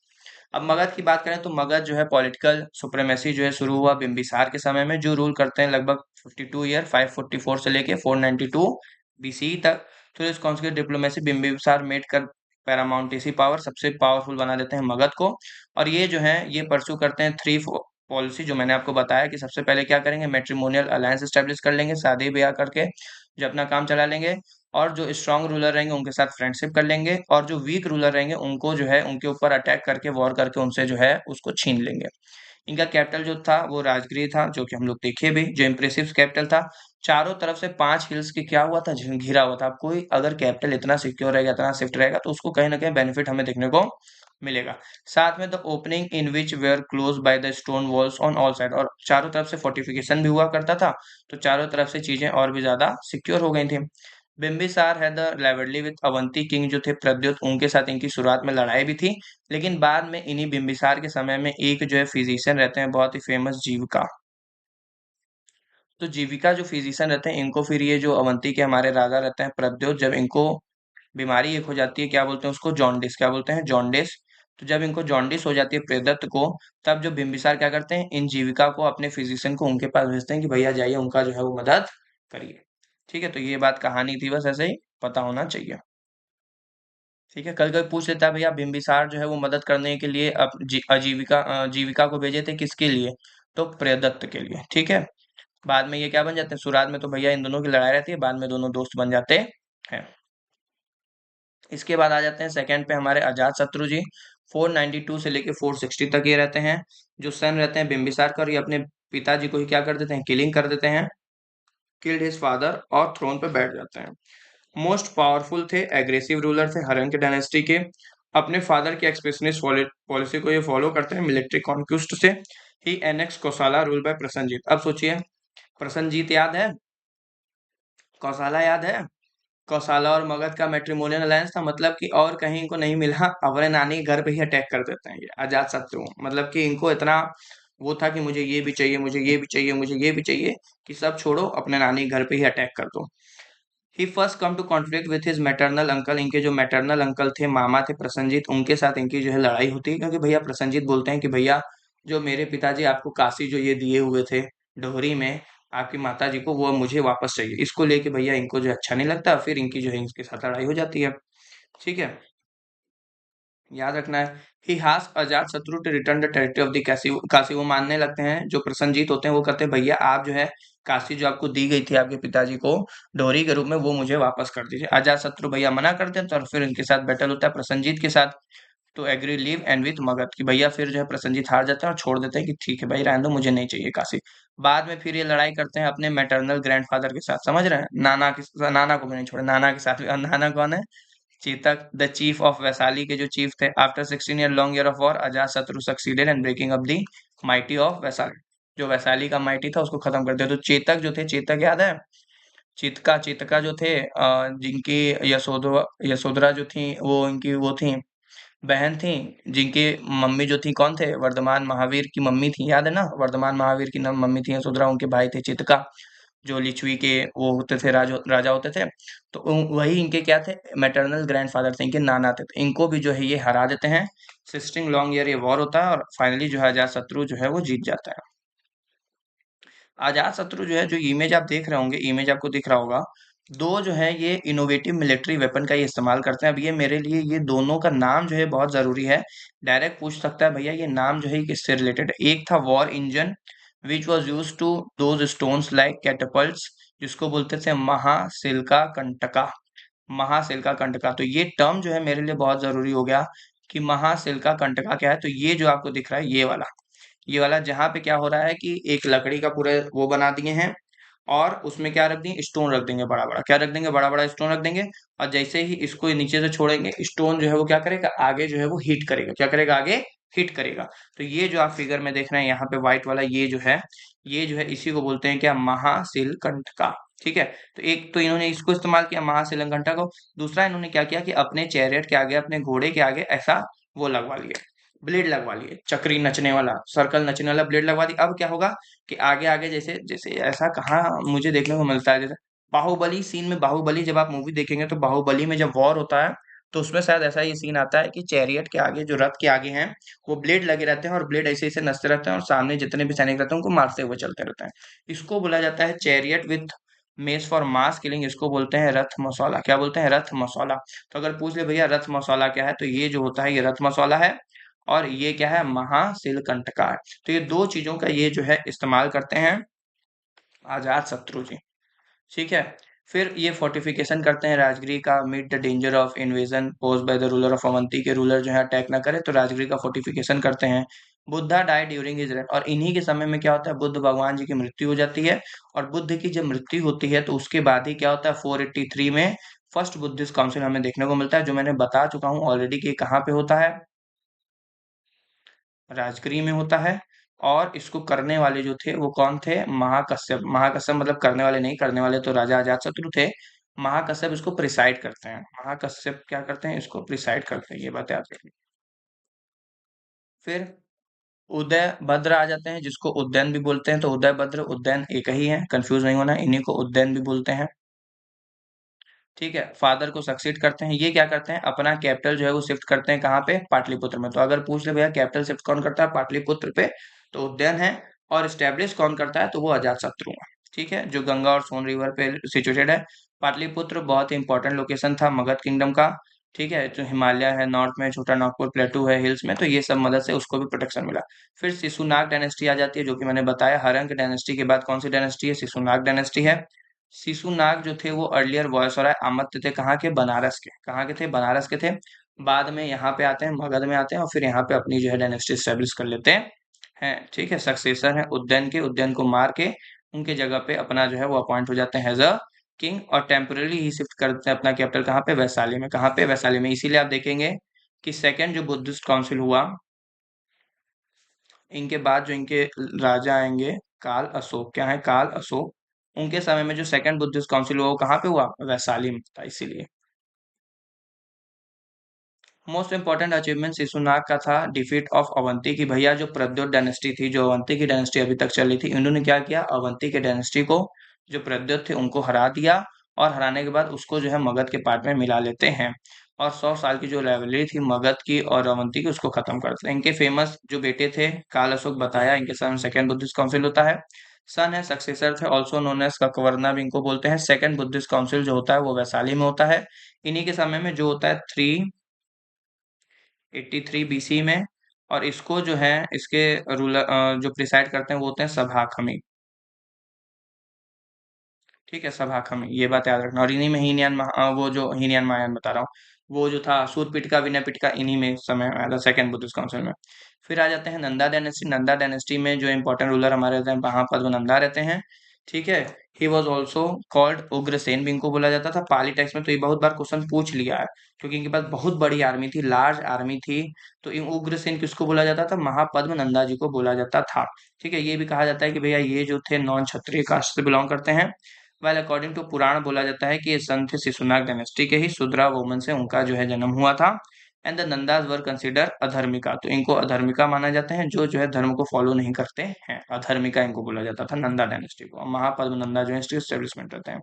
अब मगध की बात करें तो मगध जो है पॉलिटिकल सुप्रेमेसी जो है शुरू हुआ बिंबिसार के समय में, जो रूल करते हैं लगभग 52 ईयर, 544 से लेके 492 बीसी तक। तो इस कौन सी डिप्लोमेसी, बिंबिसार मेड कर पैरामाउंटेसी पावर, सबसे पावरफुल बना देते हैं मगध को। और ये जो है ये परस्यू करते हैं थ्री पॉलिसी, जो मैंने आपको बताया कि सबसे पहले क्या करेंगे, मैट्रिमोनियल अलायंस स्टेब्लिश कर लेंगे, शादी ब्याह करके जो अपना काम चला लेंगे। और जो स्ट्रांग रूलर रहेंगे उनके साथ फ्रेंडशिप कर लेंगे, और जो वीक रूलर रहेंगे उनको जो है उनके ऊपर अटैक करके, वॉर करके उनसे जो है उसको छीन लेंगे। इनका कैपिटल जो था वो राजगृह था, जो कि हम लोग देखे भी, जो इम्प्रेसिव कैपिटल था। चारों तरफ से 5 हिल्स की क्या हुआ था, घिरा हुआ था। कोई अगर कैपिटल इतना सिक्योर रहेगा, इतना सेफ्ट रहेगा, तो उसको कहीं ना कहीं बेनिफिट हमें देखने को मिलेगा। साथ में the opening in which were close by the stone walls on all side, और चारों तरफ से फोर्टिफिकेशन भी हुआ करता था, तो चारों तरफ से चीजें और भी ज्यादा सिक्योर हो गई थी। बिम्बिसार है द रिवैलिडी विद अवंती किंग जो थे प्रद्योत, उनके साथ इनकी शुरुआत में लड़ाई भी थी, लेकिन बाद में इन्हीं बिम्बिसार के समय में एक जो है फिजिशियन रहते हैं बहुत ही फेमस, जीविका। तो जीविका जो फिजिशियन रहते हैं, इनको फिर ये जो अवंती के हमारे राजा रहते हैं प्रद्योत, जब इनको बीमारी एक हो जाती है, क्या बोलते हैं उसको, जॉन्डिस, क्या बोलते हैं, जॉन्डिस। तो जब इनको जॉन्डिस हो जाती है प्रियदत्त को, तब जो बिम्बिसार क्या करते हैं, इन जीविका को, अपने फिजिशियन को उनके पास भेजते हैं कि भैया जाइए उनका जो है वो मदद करिए। ठीक है, तो ये बात कहानी थी, बस ऐसे ही पता होना चाहिए। ठीक है, कल कोई पूछ लेता है भैया बिम्बिसार जो है वो मदद करने के लिए जीविका को भेजे थे किसके लिए, तो प्रियदत्त के लिए। ठीक है, बाद में ये क्या बन जाते हैं, शुरुआत में तो भैया इन दोनों की लड़ाई रहती है, बाद में दोनों दोस्त बन जाते हैं। इसके बाद आ जाते हैं सेकंड पे हमारे अजात शत्रु जी। 492 से लेके 460 तक ये रहते हैं। जो सन रहते हैं बिम्बिसार का, और ये अपने पिताजी को ही क्या कर देते हैं, किलिंग कर देते हैं, किल्ड हिज फादर, और थ्रोन पे बैठ जाते हैं। मोस्ट पावरफुल थे, एग्रेसिव रूलर थे हरंग डायनेस्टी के। अपने फादर के एक्सपेशनिस्ट पॉलिसी को ये फॉलो करते हैं मिलिट्री कॉन्क्विस्ट से। He annex Kosala rule by Prasenajit. अब सोचिए, प्रसन्नजीत याद है, कौसाला याद है, कौसाला और मगध का मैट्रिमोनियल अलायंस था, मतलब कि और कहीं इनको नहीं मिला, अपने नानी के घर पे ही अटैक कर देते हैं ये अजात शत्रु। मतलब कि इनको इतना वो था कि मुझे ये भी चाहिए, मुझे ये भी चाहिए, मुझे ये भी चाहिए, कि सब छोड़ो, अपने नानी के घर पे ही अटैक कर दो। He first come to conflict with his maternal uncle. इनके जो मैटरनल अंकल थे, मामा थे प्रसन्नजीत, उनके साथ इनकी जो है लड़ाई होती है, क्योंकि भैया प्रसन्नजीत बोलते हैं कि भैया जो मेरे पिताजी आपको काशी जो ये दिए हुए थे डोहरी में आपकी माता जी को, वो मुझे वापस चाहिए। इसको लेके भैया इनको जो अच्छा नहीं लगता, फिर इनकी जो है इनके साथ लड़ाई हो जाती है। ठीक है, याद रखना है। ही has Ajatashatru to return the territory of the Kashi. Kashi वो मानने लगते हैं, जो प्रसन्नजीत होते हैं वो कहते हैं भैया आप जो है काशी जो आपको दी गई थी आपके पिताजी को डोरी के रूप में, वो मुझे वापस कर दीजिए। अजात शत्रु भैया मना करते हैं, तो और फिर इनके साथ बैटल होता है प्रसन्नजीत के साथ। तो agree live and with Magadha की भैया फिर जो है प्रसन्नजीत हार जाते हैं और छोड़ देते हैं कि ठीक है भाई रहने दो, मुझे नहीं चाहिए काशी। बाद में फिर ये लड़ाई करते हैं अपने मैटरनल ग्रैंडफादर के साथ, समझ रहे हैं, नाना को भी नहीं छोड़े, नाना के साथ भी। और नाना कौन है, Chetak the chief of Vaishali के जो चीफ थे। After 16 year long year of war Ajatashatru succeeded and breaking up the mighty of Vaishali. जो वैशाली का माइटी था उसको खत्म कर दिया। तो चेतक जो थे, चेतक याद है, चितका चितका जो थे, जिनकी यशोधरा यशोधरा जो थी, वो इनकी वो थी, बहन थी, जिनकी मम्मी जो थी कौन थे, वर्धमान महावीर की मम्मी थी, याद है ना, वर्धमान महावीर की मम्मी थी यशोधरा, उनके भाई थे चितका, जो लिच्छवी के वो होते थे, राजा होते थे। तो वही इनके क्या थे, मैटरनल ग्रैंडफादर थे, इनके नाना थे। तो इनको भी जो है ये हरा देते हैं। 16 लॉन्ग ईयर ये वॉर होता है, और फाइनली जो है अजात शत्रु जो है वो जीत जाता है। अजात शत्रु जो है, जो इमेज आप देख रहे होंगे, इमेज आपको दिख रहा होगा, दो जो है ये इनोवेटिव मिलिट्री वेपन का ये इस्तेमाल करते हैं। अब ये मेरे लिए ये दोनों का नाम जो है बहुत जरूरी है। डायरेक्ट पूछ सकता है भैया ये नाम जो है किससे रिलेटेड है। एक था war engine which was use to those stones like catapults, जिसको बोलते थे महासिल्का कंटका। महासिल्का कंटका, तो ये टर्म जो है मेरे लिए बहुत जरूरी हो गया कि महासिल्का कंटका क्या है। तो ये जो आपको दिख रहा है ये वाला जहाँ पे क्या हो रहा है कि एक लकड़ी का पूरे वो बना दिए हैं, और उसमें क्या रख देंगे, स्टोन रख देंगे बड़ा बड़ा, क्या रख देंगे, बड़ा बड़ा स्टोन रख देंगे। और जैसे ही इसको नीचे से छोड़ेंगे, स्टोन जो है वो क्या करेगा, आगे जो है वो हीट करेगा, क्या करेगा, आगे हीट करेगा। तो ये जो आप फिगर में देख रहे हैं यहाँ पे व्हाइट वाला, ये जो है इसी को बोलते हैं क्या, महाशिलकंठका। ठीक है, तो एक तो इन्होंने इसको इस्तेमाल किया महाशिलकंठका को। दूसरा इन्होंने क्या किया कि अपने चैरियट के आगे, अपने घोड़े के आगे ऐसा वो लगवा लिया, ब्लेड लगवा लिए, चक्री नचने वाला, सर्कल नचने वाला ब्लेड लगवा दी। अब क्या होगा कि आगे आगे जैसे जैसे ऐसा कहाँ मुझे देखने को मिलता है, जैसे बाहुबली सीन में, बाहुबली जब आप मूवी देखेंगे तो बाहुबली में जब वॉर होता है, तो उसमें शायद ऐसा ही सीन आता है कि चैरियट के आगे, जो रथ के आगे हैं, वो ब्लेड लगे रहते हैं, और ब्लेड ऐसे ऐसे नचते रहते हैं, और सामने जितने भी सैनिक रहते हैं उनको मारते हुए चलते रहते हैं। इसको बोला जाता है chariot with mess for mass killing. इसको बोलते हैं रथ मसौला, क्या बोलते हैं, रथ मसौला। तो अगर पूछ ले भैया रथ मसौला क्या है, तो ये जो होता है ये रथ मसौला है, और ये क्या है, महाशिलकंटका है। तो ये दो चीजों का ये जो है इस्तेमाल करते हैं आजाद शत्रु जी। ठीक है, फिर ये फोर्टिफिकेशन करते हैं राजगिरी का, meet the danger of invasion pose by the ruler of Avanti, के रूलर जो है अटैक ना करे, तो राजगिरी का फोर्टिफिकेशन करते हैं। Buddha die during his reign, और इन्हीं के समय में क्या होता है, बुद्ध भगवान जी की मृत्यु हो जाती है। और बुद्ध की जब मृत्यु होती है तो उसके बाद ही क्या होता है, 483 में फर्स्ट बुद्धिस्ट काउंसिल हमें देखने को मिलता है, जो मैंने बता चुका हूँ ऑलरेडी कि कहाँ पे होता है, राजगिरी में होता है। और इसको करने वाले जो थे वो कौन थे? महाकश्यप। महाकश्यप मतलब करने वाले नहीं, करने वाले तो राजा अजातशत्रु थे। महाकश्यप इसको प्रिसाइड करते हैं। महाकश्यप क्या करते हैं? इसको प्रिसाइड करते हैं। ये बात याद रखिए। फिर उदय भद्र आ जाते हैं, जिसको उद्यान भी बोलते हैं। तो उदय भद्र उद्यान एक ही है, कंफ्यूज नहीं होना, इन्हीं को उद्यान भी बोलते हैं। ठीक है, फादर को सक्सीड करते हैं। ये क्या करते हैं? अपना कैपिटल जो है वो शिफ्ट करते हैं कहाँ पे? पाटलिपुत्र में। तो अगर पूछ ले भैया कैपिटल शिफ्ट कौन करता है पाटलिपुत्र पे, तो उद्यान है। और स्टेब्लिश कौन करता है? तो वो अजातशत्रु है। ठीक है, जो गंगा और सोन रिवर पे सिचुएटेड है। पाटलिपुत्र बहुत ही इंपॉर्टेंट लोकेशन था मगध किंगडम का। ठीक है, जो हिमालय है नॉर्थ में, छोटा नागपुर प्लेटू है हिल्स में, तो ये सब मदद से उसको भी प्रोटेक्शन मिला। फिर शिशुनाग डायनेस्टी आ जाती है, जो कि मैंने बताया। हरंग डायनेस्टी के बाद कौन सी डायनेस्टी है? शिशुनाग डायनेस्टी है। शिशुनाग जो थे वो अर्लियर वॉयसराय अमात्य थे। कहाँ के? बनारस के। कहाँ के थे? बनारस के थे। बाद में यहाँ पे आते हैं, मगध में आते हैं, और फिर यहाँ पे अपनी जो है डायनेस्टी स्टेब्लिश कर लेते हैं। ठीक है, सक्सेसर है उद्यन के। उद्यन को मार के उनके जगह पे अपना जो है वो अपॉइंट हो जाते हैं एज अ किंग, और टेम्पररी ही शिफ्ट करते हैं अपना कैपिटल कहाँ पे? वैशाली में। कहाँ पे? वैशाली में। इसीलिए आप देखेंगे कि सेकंड जो बुद्धिस्ट काउंसिल हुआ, इनके बाद जो इनके राजा आएंगे, काल अशोक। क्या है? काल अशोक। उनके समय में जो सेकंड बुद्धिस्ट काउंसिल हुआ वो कहाँ पे हुआ? वैशाली में था। इसीलिए मोस्ट इंपॉर्टेंट अचीवमेंट शिशुनाग का था डिफीट ऑफ अवंती की। भैया जो प्रद्योत डायनेस्टी थी, जो अवंती की डायनेस्टी अभी तक चली थी, इन्होंने क्या किया? अवंती के डायनेस्टी को, जो प्रद्योत थे उनको हरा दिया। और हराने के बाद उसको जो है मगध के पार्ट में मिला लेते हैं। और 100 साल की जो राइवलरी थी मगध की और अवंती की, उसको खत्म करते हैं। इनके फेमस जो बेटे थे, काल अशोक बताया, इनके सन सेकंड बुद्धिस्ट काउंसिल होता है। सन है, सक्सेसर थे, ऑल्सो नोन एज ककवर्ना भी इनको बोलते हैं। सेकंड बुद्धिस्ट काउंसिल जो होता है वो वैशाली में होता है। इन्हीं के समय में जो होता है 383 बीसी में। और इसको जो है इसके रूलर जो प्रिसाइड करते हैं वो होते हैं सभाखमी। ठीक है, सभाखमी, ये बात याद रखना। और इन्हीं में वो जो हीनयान महायान बता रहा हूँ, वो जो था सूत पिटका विनय पिटका, इन्हीं में समय में आया था सेकंड बुद्धिस्ट काउंसिल में। फिर आ जाते हैं नंदा डायनेस्टी। नंदा डायनेस्टी में जो इंपॉर्टेंट रूलर हमारे रहते हैं महापद्म नंदा रहते हैं। ठीक है, he was also called Ugrasen भी इनको बोला जाता था। पाली टेक्स्ट में तो ये बहुत बार क्वेश्चन पूछ लिया है, क्योंकि इनके पास बहुत बड़ी आर्मी थी, लार्ज आर्मी थी। तो इन उग्रसेन किसको बोला जाता था? महापद्म नंदा जी को बोला जाता था। ठीक है, ये भी कहा जाता है कि भैया ये जो थे नॉन क्षत्रिय कास्ट से बिलोंग करते हैं। वेल अकॉर्डिंग टू पुराण बोला जाता है कि ये सन थे शिशुनाग डायनेस्टी के ही, शूद्रा वोमन से उनका जो है जन्म हुआ था। And the Nandas were consider अधर्मिका। तो इनको अधर्मिका माना जाते हैं, जो है धर्म को फॉलो नहीं करते हैं। अधर्मिका इनको बोला जाता था नंदा डायनेस्टी को। महापद्म नंदा जो है स्टेब्लिशमेंट रहते हैं।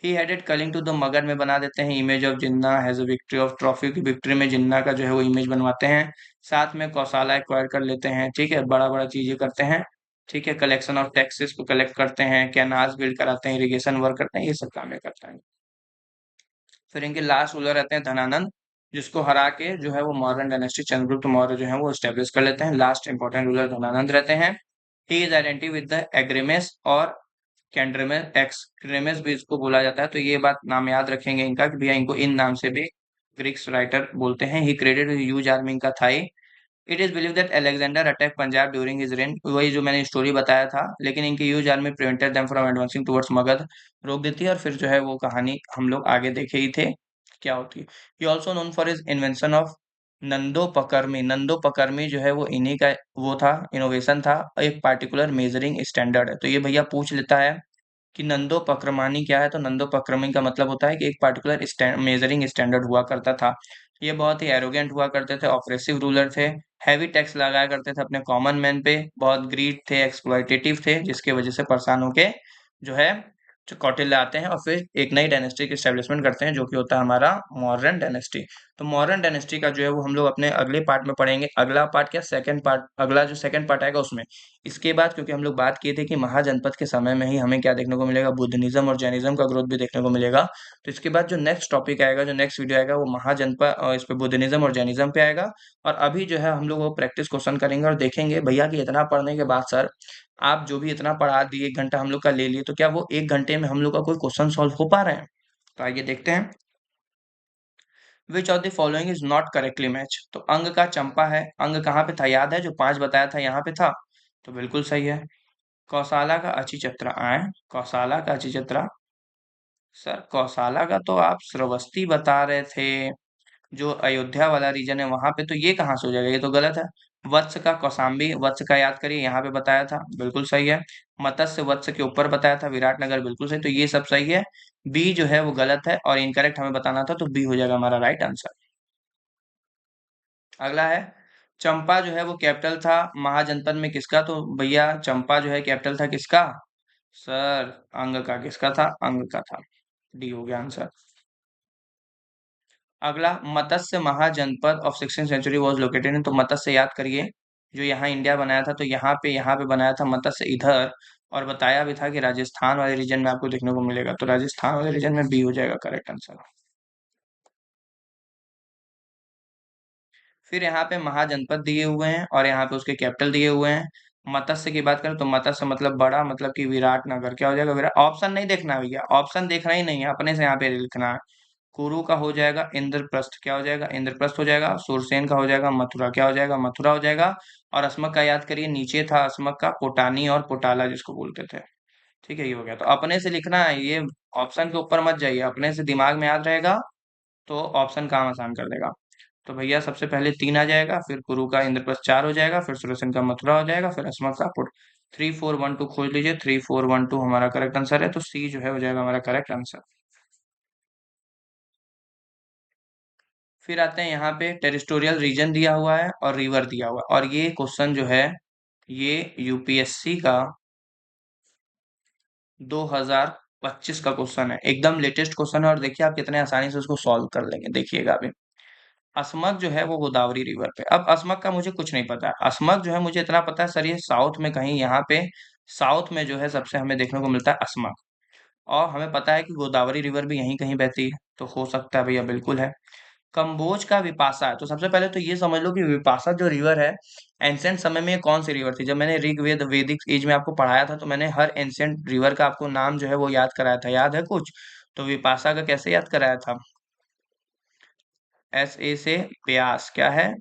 He headed Kalinga to the Magadha में बना देते हैं image of Jina has a victory of trophy की। विक्ट्री में जिन्ना का जो है वो इमेज बनवाते हैं। साथ में कौसाला एक्वायर कर लेते हैं। ठीक है, बड़ा बड़ा चीजें करते हैं। ठीक है, कलेक्शन ऑफ टैक्सेस को कलेक्ट करते हैं, कैनाल्स बिल्ड कराते हैं, इरिगेशन वर्क करते हैं, ये सब काम ये करते हैं। फिर इनके लास्ट रूलर रहते हैं धनानंद, जिसको हरा के जो है वो मौर्यन डायनेस्टी चंद्रगुप्त मौर्य जो है वो स्टेब्लिश कर लेते हैं। लास्ट इंपॉर्टेंट रूलर धनानंद रहते हैं। He is identity with the Agrammes और कैंड्रेमेस। एक्सट्रीमेस भी इसको बोला जाता है। तो ये बात नाम याद रखेंगे इनका कि भैया इनको इन नाम से भी ग्रीक्स राइटर बोलते हैं। ही क्रेडिट ह्यूज आर्मी इनका था ही। It is believe that Alexander attack Punjab during his reign. वही जो मैंने स्टोरी बताया था, लेकिन इनकी huge army prevented them from advancing towards Magadha. रोक देती है। और फिर जो है वो कहानी हम लोग आगे देखे ही थे क्या होती है। He also known for his invention of Nandopakramani. Nandopakramani जो है वो इन्हीं का वो था, इनोवेशन था। एक पार्टिकुलर मेजरिंग स्टैंडर्ड है। तो ये भैया पूछ लेता है कि नंदोपक्रमानी क्या है? तो नंदोपक्रमी का मतलब होता है कि एक पार्टिकुलर मेजरिंग स्टैंडर्ड हुआ करता था। ये बहुत ही एरोगेंट हुआ करते थे, ऑपरेसिव रूलर थे। हैवी टैक्स लगाया करते थे अपने कॉमन मैन पे, बहुत ग्रीड थे, एक्सप्लॉइटेटिव थे, जिसके वजह से परेशान होके जो है जो कौटिल्य आते हैं और फिर एक नई डायनेस्टी की एस्टेब्लिशमेंट करते हैं, जो कि होता है हमारा मॉडर्न डायनेस्टी। तो मॉडर्न डायनेस्टी का जो है वो हम लोग अपने अगले पार्ट में पढ़ेंगे। अगला पार्ट क्या? Second part. अगला जो सेकंड पार्ट आएगा उसमें। इसके बाद क्योंकि हम लोग बात किए थे कि महाजनपद के समय में ही हमें क्या देखने को मिलेगा? बुद्धनिज्म और जैनिज्म का ग्रोथ भी देखने को मिलेगा। तो इसके बाद जो नेक्स्ट टॉपिक आएगा, जो नेक्स्ट वीडियो आएगा, वो महाजनपद और इस पे बुद्धनिज्म और जैनिज्म पे आएगा। और अभी जो है हम लोग वो प्रैक्टिस क्वेश्चन करेंगे और देखेंगे भैया कि इतना पढ़ने के बाद सर, आप जो भी इतना पढ़ा दिए, 1 घंटा हम लोग का ले लिए, तो क्या वो 1 घंटे में हम लोग का कोई क्वेश्चन सॉल्व हो पा रहे हैं? तो आइए देखते हैं। Which of the following is not correctly match. तो अंग का चंपा है। अंग कहाँ पे था? याद है जो 5 बताया था यहाँ पे था। तो बिल्कुल सही है। कौसाला का अचिचत्रा आए। कौसाला का अचिचत्रा। सर कौसाला का तो आप श्रवस्ती बता रहे थे। जो अयोध्या वाला रीजन है वहां पे, तो ये कहाँ से हो जाएगा, ये तो गलत है। वत्स का कौशाम्बी, वत्स का याद करिए यहाँ पे बताया था, बिल्कुल सही है। मत्स्य वत्स के ऊपर बताया था विराटनगर, बिल्कुल सही, तो ये सब सही है। बी जो है वो गलत है और इनकरेक्ट हमें बताना था, तो बी हो जाएगा हमारा राइट आंसर। अगला है, चंपा जो है वो कैपिटल था महाजनपद में किसका, तो भैया चंपा जो है कैपिटल था किसका सर, अंग का, किसका था, अंग का था। डी हो गया आंसर। अगला, Matsya mahajanapada of 16th century was located in, तो मत्स्य याद करिए, जो यहाँ इंडिया बनाया था, तो यहाँ पे बनाया था मत्स्य इधर, और बताया भी था कि राजस्थान वाले रीजन में आपको देखने को मिलेगा, तो राजस्थान वाले रीजन में बी हो जाएगा करेक्ट आंसर। फिर यहाँ पे महाजनपद दिए हुए हैं और यहाँ पे उसके कैपिटल दिए हुए हैं। मत्स्य की बात करें तो मत्स्य मतलब बड़ा, मतलब कि विराटनगर, क्या हो जाएगा विराट, ऑप्शन नहीं देखना भैया, ऑप्शन देखना ही नहीं है, अपने से यहाँ पे लिखना है। कुरु का हो जाएगा इंद्रप्रस्थ, क्या हो जाएगा इंद्रप्रस्थ हो जाएगा। सुरसेन का हो जाएगा मथुरा, क्या हो जाएगा मथुरा हो जाएगा। और अस्मक का याद करिए, नीचे था अस्मक का पोटानी और पोटाला जिसको बोलते थे। ठीक है, ये हो गया, तो अपने से लिखना है ये, ऑप्शन के ऊपर मत जाइए, अपने से दिमाग में याद रहेगा तो ऑप्शन काम आसान कर देगा। तो भैया सबसे पहले 3 आ जाएगा, फिर कुरु का इंद्रप्रस्थ 4 हो जाएगा, फिर सुदर्शन का मथुरा हो जाएगा, फिर अस्मक का पुट। 3412 खोज लीजिए, 3412 हमारा करेक्ट आंसर है, तो सी जो है हो जाएगा हमारा करेक्ट आंसर। फिर आते हैं यहाँ पे, टेरिस्टोरियल रीजन दिया हुआ है और रिवर दिया हुआ है, और ये क्वेश्चन जो है ये यूपीएससी का 2025 का क्वेश्चन है, एकदम लेटेस्ट क्वेश्चन है, और देखिए आप कितने आसानी से उसको सॉल्व कर लेंगे, देखिएगा अभी। अस्मक जो है वो गोदावरी रिवर पे, अब अस्मक का मुझे कुछ नहीं पता है, अस्मक जो है मुझे इतना पता है सर, ये साउथ में कहीं यहाँ पे, साउथ में जो है सबसे हमें देखने को मिलता है अस्मक। और हमें पता है कि गोदावरी रिवर भी यहीं कहीं बहती है, तो हो सकता है भैया, बिल्कुल है। कंबोज का विपाशा है, तो सबसे पहले तो ये समझ लो कि विपाशा जो रिवर है, एंशियंट समय में ये कौन सी रिवर थी। जब मैंने ऋग्वेद वैदिक एज में आपको पढ़ाया था, तो मैंने हर एंशियंट रिवर का आपको नाम जो है वो याद कराया था, याद है कुछ। तो विपाशा का कैसे याद कराया था, एस ए से ब्यास, क्या है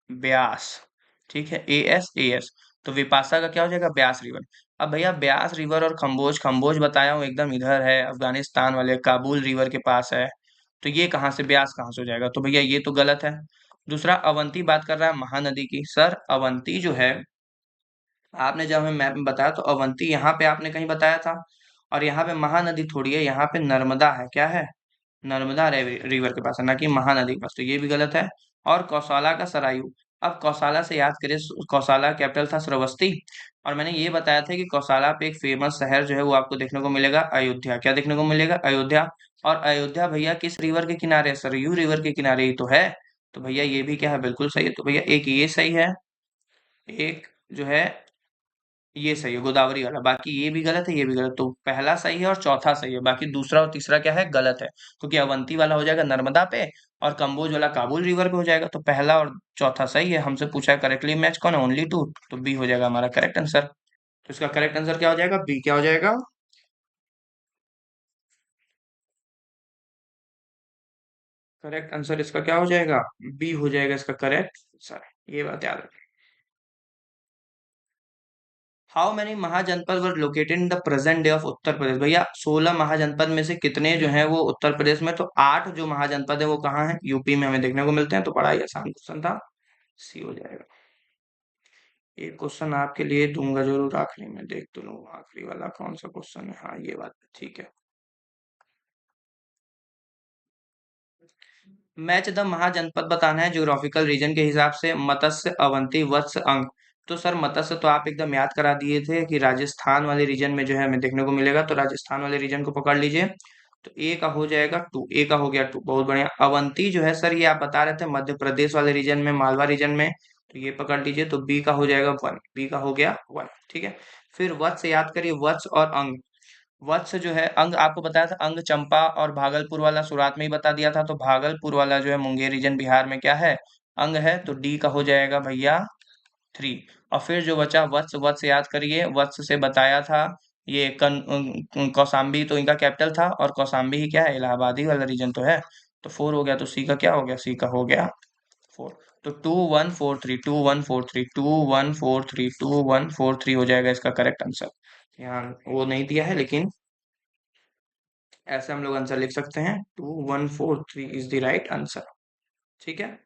ब्यास, ठीक है, ए एस ए एस। तो विपाशा का क्या हो जाएगा ब्यास रिवर। अब भैया ब्यास रिवर और खम्बोज, खम्बोज बताया हूँ एकदम इधर है, अफगानिस्तान वाले काबुल रिवर के पास है, तो ये कहाँ से, ब्यास कहाँ से हो जाएगा, तो भैया ये तो गलत है। दूसरा, अवंती बात कर रहा है महानदी की, सर अवंती जो है, आपने जब हमें मैप में बताया तो अवंती यहाँ पे आपने कहीं बताया था, और यहाँ पे महानदी थोड़ी है, यहाँ पे नर्मदा है, क्या है नर्मदा रिवर के पास है, ना कि महानदी के पास, तो ये भी गलत है। और कौसाला का सरायू, अब कौसाला से याद करें, कौसाला कैपिटल था श्रावस्ती, और मैंने ये बताया था कि कौसाला पे एक फेमस शहर जो है वो आपको देखने को मिलेगा अयोध्या, क्या देखने को मिलेगा अयोध्या। और अयोध्या भैया किस रिवर के किनारे है, सरयू रिवर के किनारे ही तो है, तो भैया ये भी क्या है बिल्कुल सही है, तो भैया एक ये सही है, एक जो है ये सही है गोदावरी वाला, बाकी ये भी गलत है, ये भी गलत, तो पहला सही है और चौथा सही है, बाकी दूसरा और तीसरा क्या है गलत है, क्योंकि अवंती वाला हो जाएगा नर्मदा पे, और कंबोज वाला काबुल रिवर पे हो जाएगा, तो पहला और चौथा सही है। हमसे पूछा है करेक्टली मैच कौन है, ओनली टू, तो बी हो जाएगा हमारा करेक्ट आंसर। तो इसका करेक्ट आंसर क्या हो जाएगा, बी, क्या हो जाएगा करेक्ट आंसर, इसका क्या हो जाएगा बी हो जाएगा इसका करेक्ट आंसर, ये बात याद रखें। How many mahajanapada were located in the present day of Uttar Pradesh, भैया 16 महाजनपद में से कितने जो है वो उत्तर प्रदेश में, तो 8 जो महाजनपद है वो कहाँ है, यूपी में हमें देखने को मिलते हैं, तो बड़ा ही आसान क्वेश्चन था, सी हो जाएगा। एक क्वेश्चन आपके लिए दूंगा जरूर आखिरी में, देख तो लूँ आखिरी वाला कौन सा क्वेश्चन है, हाँ ये बात ठीक है। मैच द महाजनपद बताना है ज्योग्राफिकल रीजन के हिसाब से, मत्स्य अवंती वत्स अंग। तो सर मत्स्य तो आप एकदम याद करा दिए थे कि राजस्थान वाले रीजन में जो है हमें देखने को मिलेगा, तो राजस्थान वाले रीजन को पकड़ लीजिए, तो ए का हो जाएगा टू, ए का हो गया टू, बहुत बढ़िया। अवंती जो है सर ये आप बता रहे थे मध्य प्रदेश वाले रीजन में, मालवा रीजन में, तो ये पकड़ लीजिए, तो बी का हो जाएगा वन, बी का हो गया वन, ठीक है। फिर वत्स याद करिए, वत्स और अंग, वत्स जो है, अंग आपको बताया था, अंग चंपा और भागलपुर वाला शुरुआत में ही बता दिया था, तो भागलपुर वाला जो है मुंगेर रीजन बिहार में क्या है अंग है, तो डी का हो जाएगा भैया थ्री। और फिर जो बचा वत्स, वत्स याद करिए, वत्स से बताया था ये कौशाम्बी, तो इनका कैपिटल था, और कौशाम्बी ही क्या है इलाहाबादी वाला रीजन तो है, तो फोर हो गया, तो सी का क्या हो गया, सी का हो गया फोर। तो 2143, 2143, 2143, 2143 हो जाएगा इसका करेक्ट आंसर। यहाँ वो नहीं दिया है, लेकिन ऐसे हम लोग आंसर लिख सकते हैं, 2143 इज द राइट आंसर। ठीक है।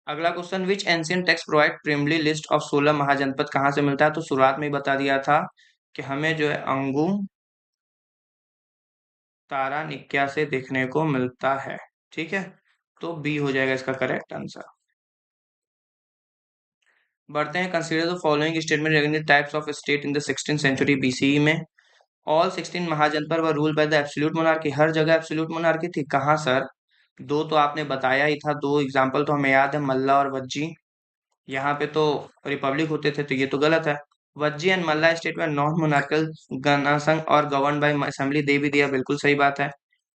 अगला question, which ancient text provide प्रिमली list of 16 महाजनपद, कहाँ से मिलता है? तो शुरुआत में ही बता दिया था कि हमें जो है अंगु तारानिक्या से देखने को मिलता है। ठीक है, तो बी हो जाएगा इसका करेक्ट आंसर। बढ़ते हैं, consider the following statement regarding the types of state in the 16th century BCE में। All 16 mahajanapada were rule by the absolute monarchy, हर जगह एब्सोल्यूट मोनार्की थी। कहाँ सर? दो तो आपने बताया ही था, दो एग्जाम्पल तो हमें याद है, मल्ला और वज्जी। यहाँ पे तो रिपब्लिक होते थे, तो ये तो गलत है। वज्जी एंड मल्ला स्टेट में नॉन मोनार्कल गणसंघ और गवर्न बाय असेंबली दे भी दिया, बिल्कुल सही बात है।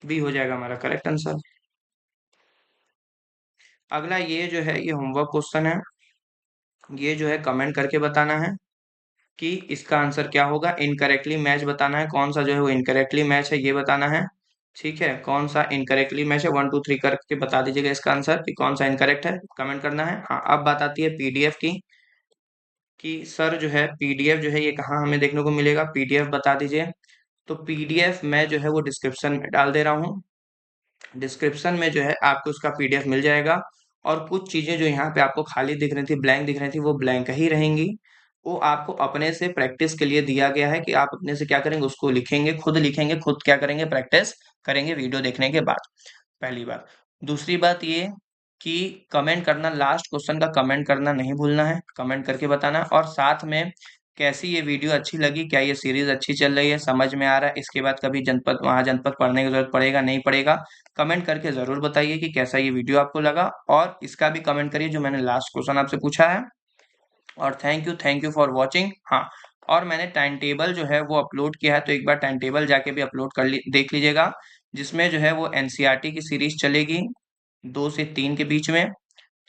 बी हो जाएगा हमारा करेक्ट आंसर। अगला ये जो है ये होमवर्क क्वेश्चन है, ये जो है कमेंट करके बताना है कि इसका आंसर क्या होगा। इनकरेक्टली मैच बताना है, कौन सा जो है वो इनकरेक्टली मैच है ये बताना है। ठीक है, कौन सा इनकरेक्टली मैच है, 1 2 3 करके बता दीजिएगा इसका आंसर कि कौन सा इनकरेक्ट है, कमेंट करना है। हाँ, अब बात आती है पीडीएफ की, कि सर जो है पीडीएफ जो है ये कहाँ हमें देखने को मिलेगा, पीडीएफ बता दीजिए। तो पीडीएफ मैं जो है वो डिस्क्रिप्शन में डाल दे रहा हूँ, डिस्क्रिप्शन में जो है आपको उसका पीडीएफ मिल जाएगा। और कुछ चीजें जो यहाँ पे आपको खाली दिख रही थी, ब्लैंक दिख रही थी, वो ब्लैंक ही रहेंगी। वो आपको अपने से प्रैक्टिस के लिए दिया गया है कि आप अपने से क्या करेंगे, उसको लिखेंगे, खुद क्या करेंगे, प्रैक्टिस करेंगे वीडियो देखने के बाद। पहली बात। दूसरी बात ये कि कमेंट करना, लास्ट क्वेश्चन का कमेंट करना नहीं भूलना है, कमेंट करके बताना। और साथ में कैसी ये वीडियो अच्छी लगी, क्या ये सीरीज अच्छी चल रही है, समझ में आ रहा है, इसके बाद कभी जनपद महाजनपद पढ़ने की जरूरत पड़ेगा नहीं पड़ेगा, कमेंट करके जरूर बताइए कि कैसा ये वीडियो आपको लगा। और इसका भी कमेंट करिए जो मैंने लास्ट क्वेश्चन आपसे पूछा है। और थैंक यू फॉर वॉचिंग। हाँ, और मैंने टाइम टेबल जो है वो अपलोड किया है, तो एक बार टाइम टेबल जाके भी अपलोड देख लीजिएगा, जिसमें जो है वो एनसीईआरटी की सीरीज चलेगी 2 से 3 के बीच में।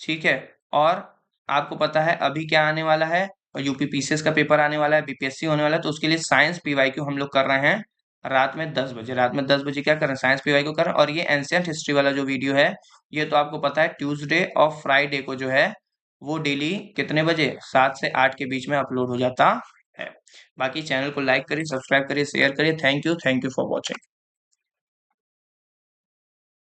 ठीक है, और आपको पता है अभी क्या आने वाला है, यूपी पीसीएस का पेपर आने वाला है, बीपीएससी होने वाला है, तो उसके लिए साइंस पीवाईक्यू हम लोग कर रहे हैं रात में 10 बजे। रात में 10 बजे क्या कर रहे हैं, साइंस पीवाईक्यू कर रहे हैं। और ये एंशियंट हिस्ट्री वाला जो वीडियो है, ये तो आपको पता है ट्यूसडे और फ्राइडे को जो है वो डेली कितने बजे, 7 से 8 के बीच में अपलोड हो जाता है। बाकी चैनल को लाइक करिए, सब्सक्राइब करिए, शेयर करिए। Thank you for watching.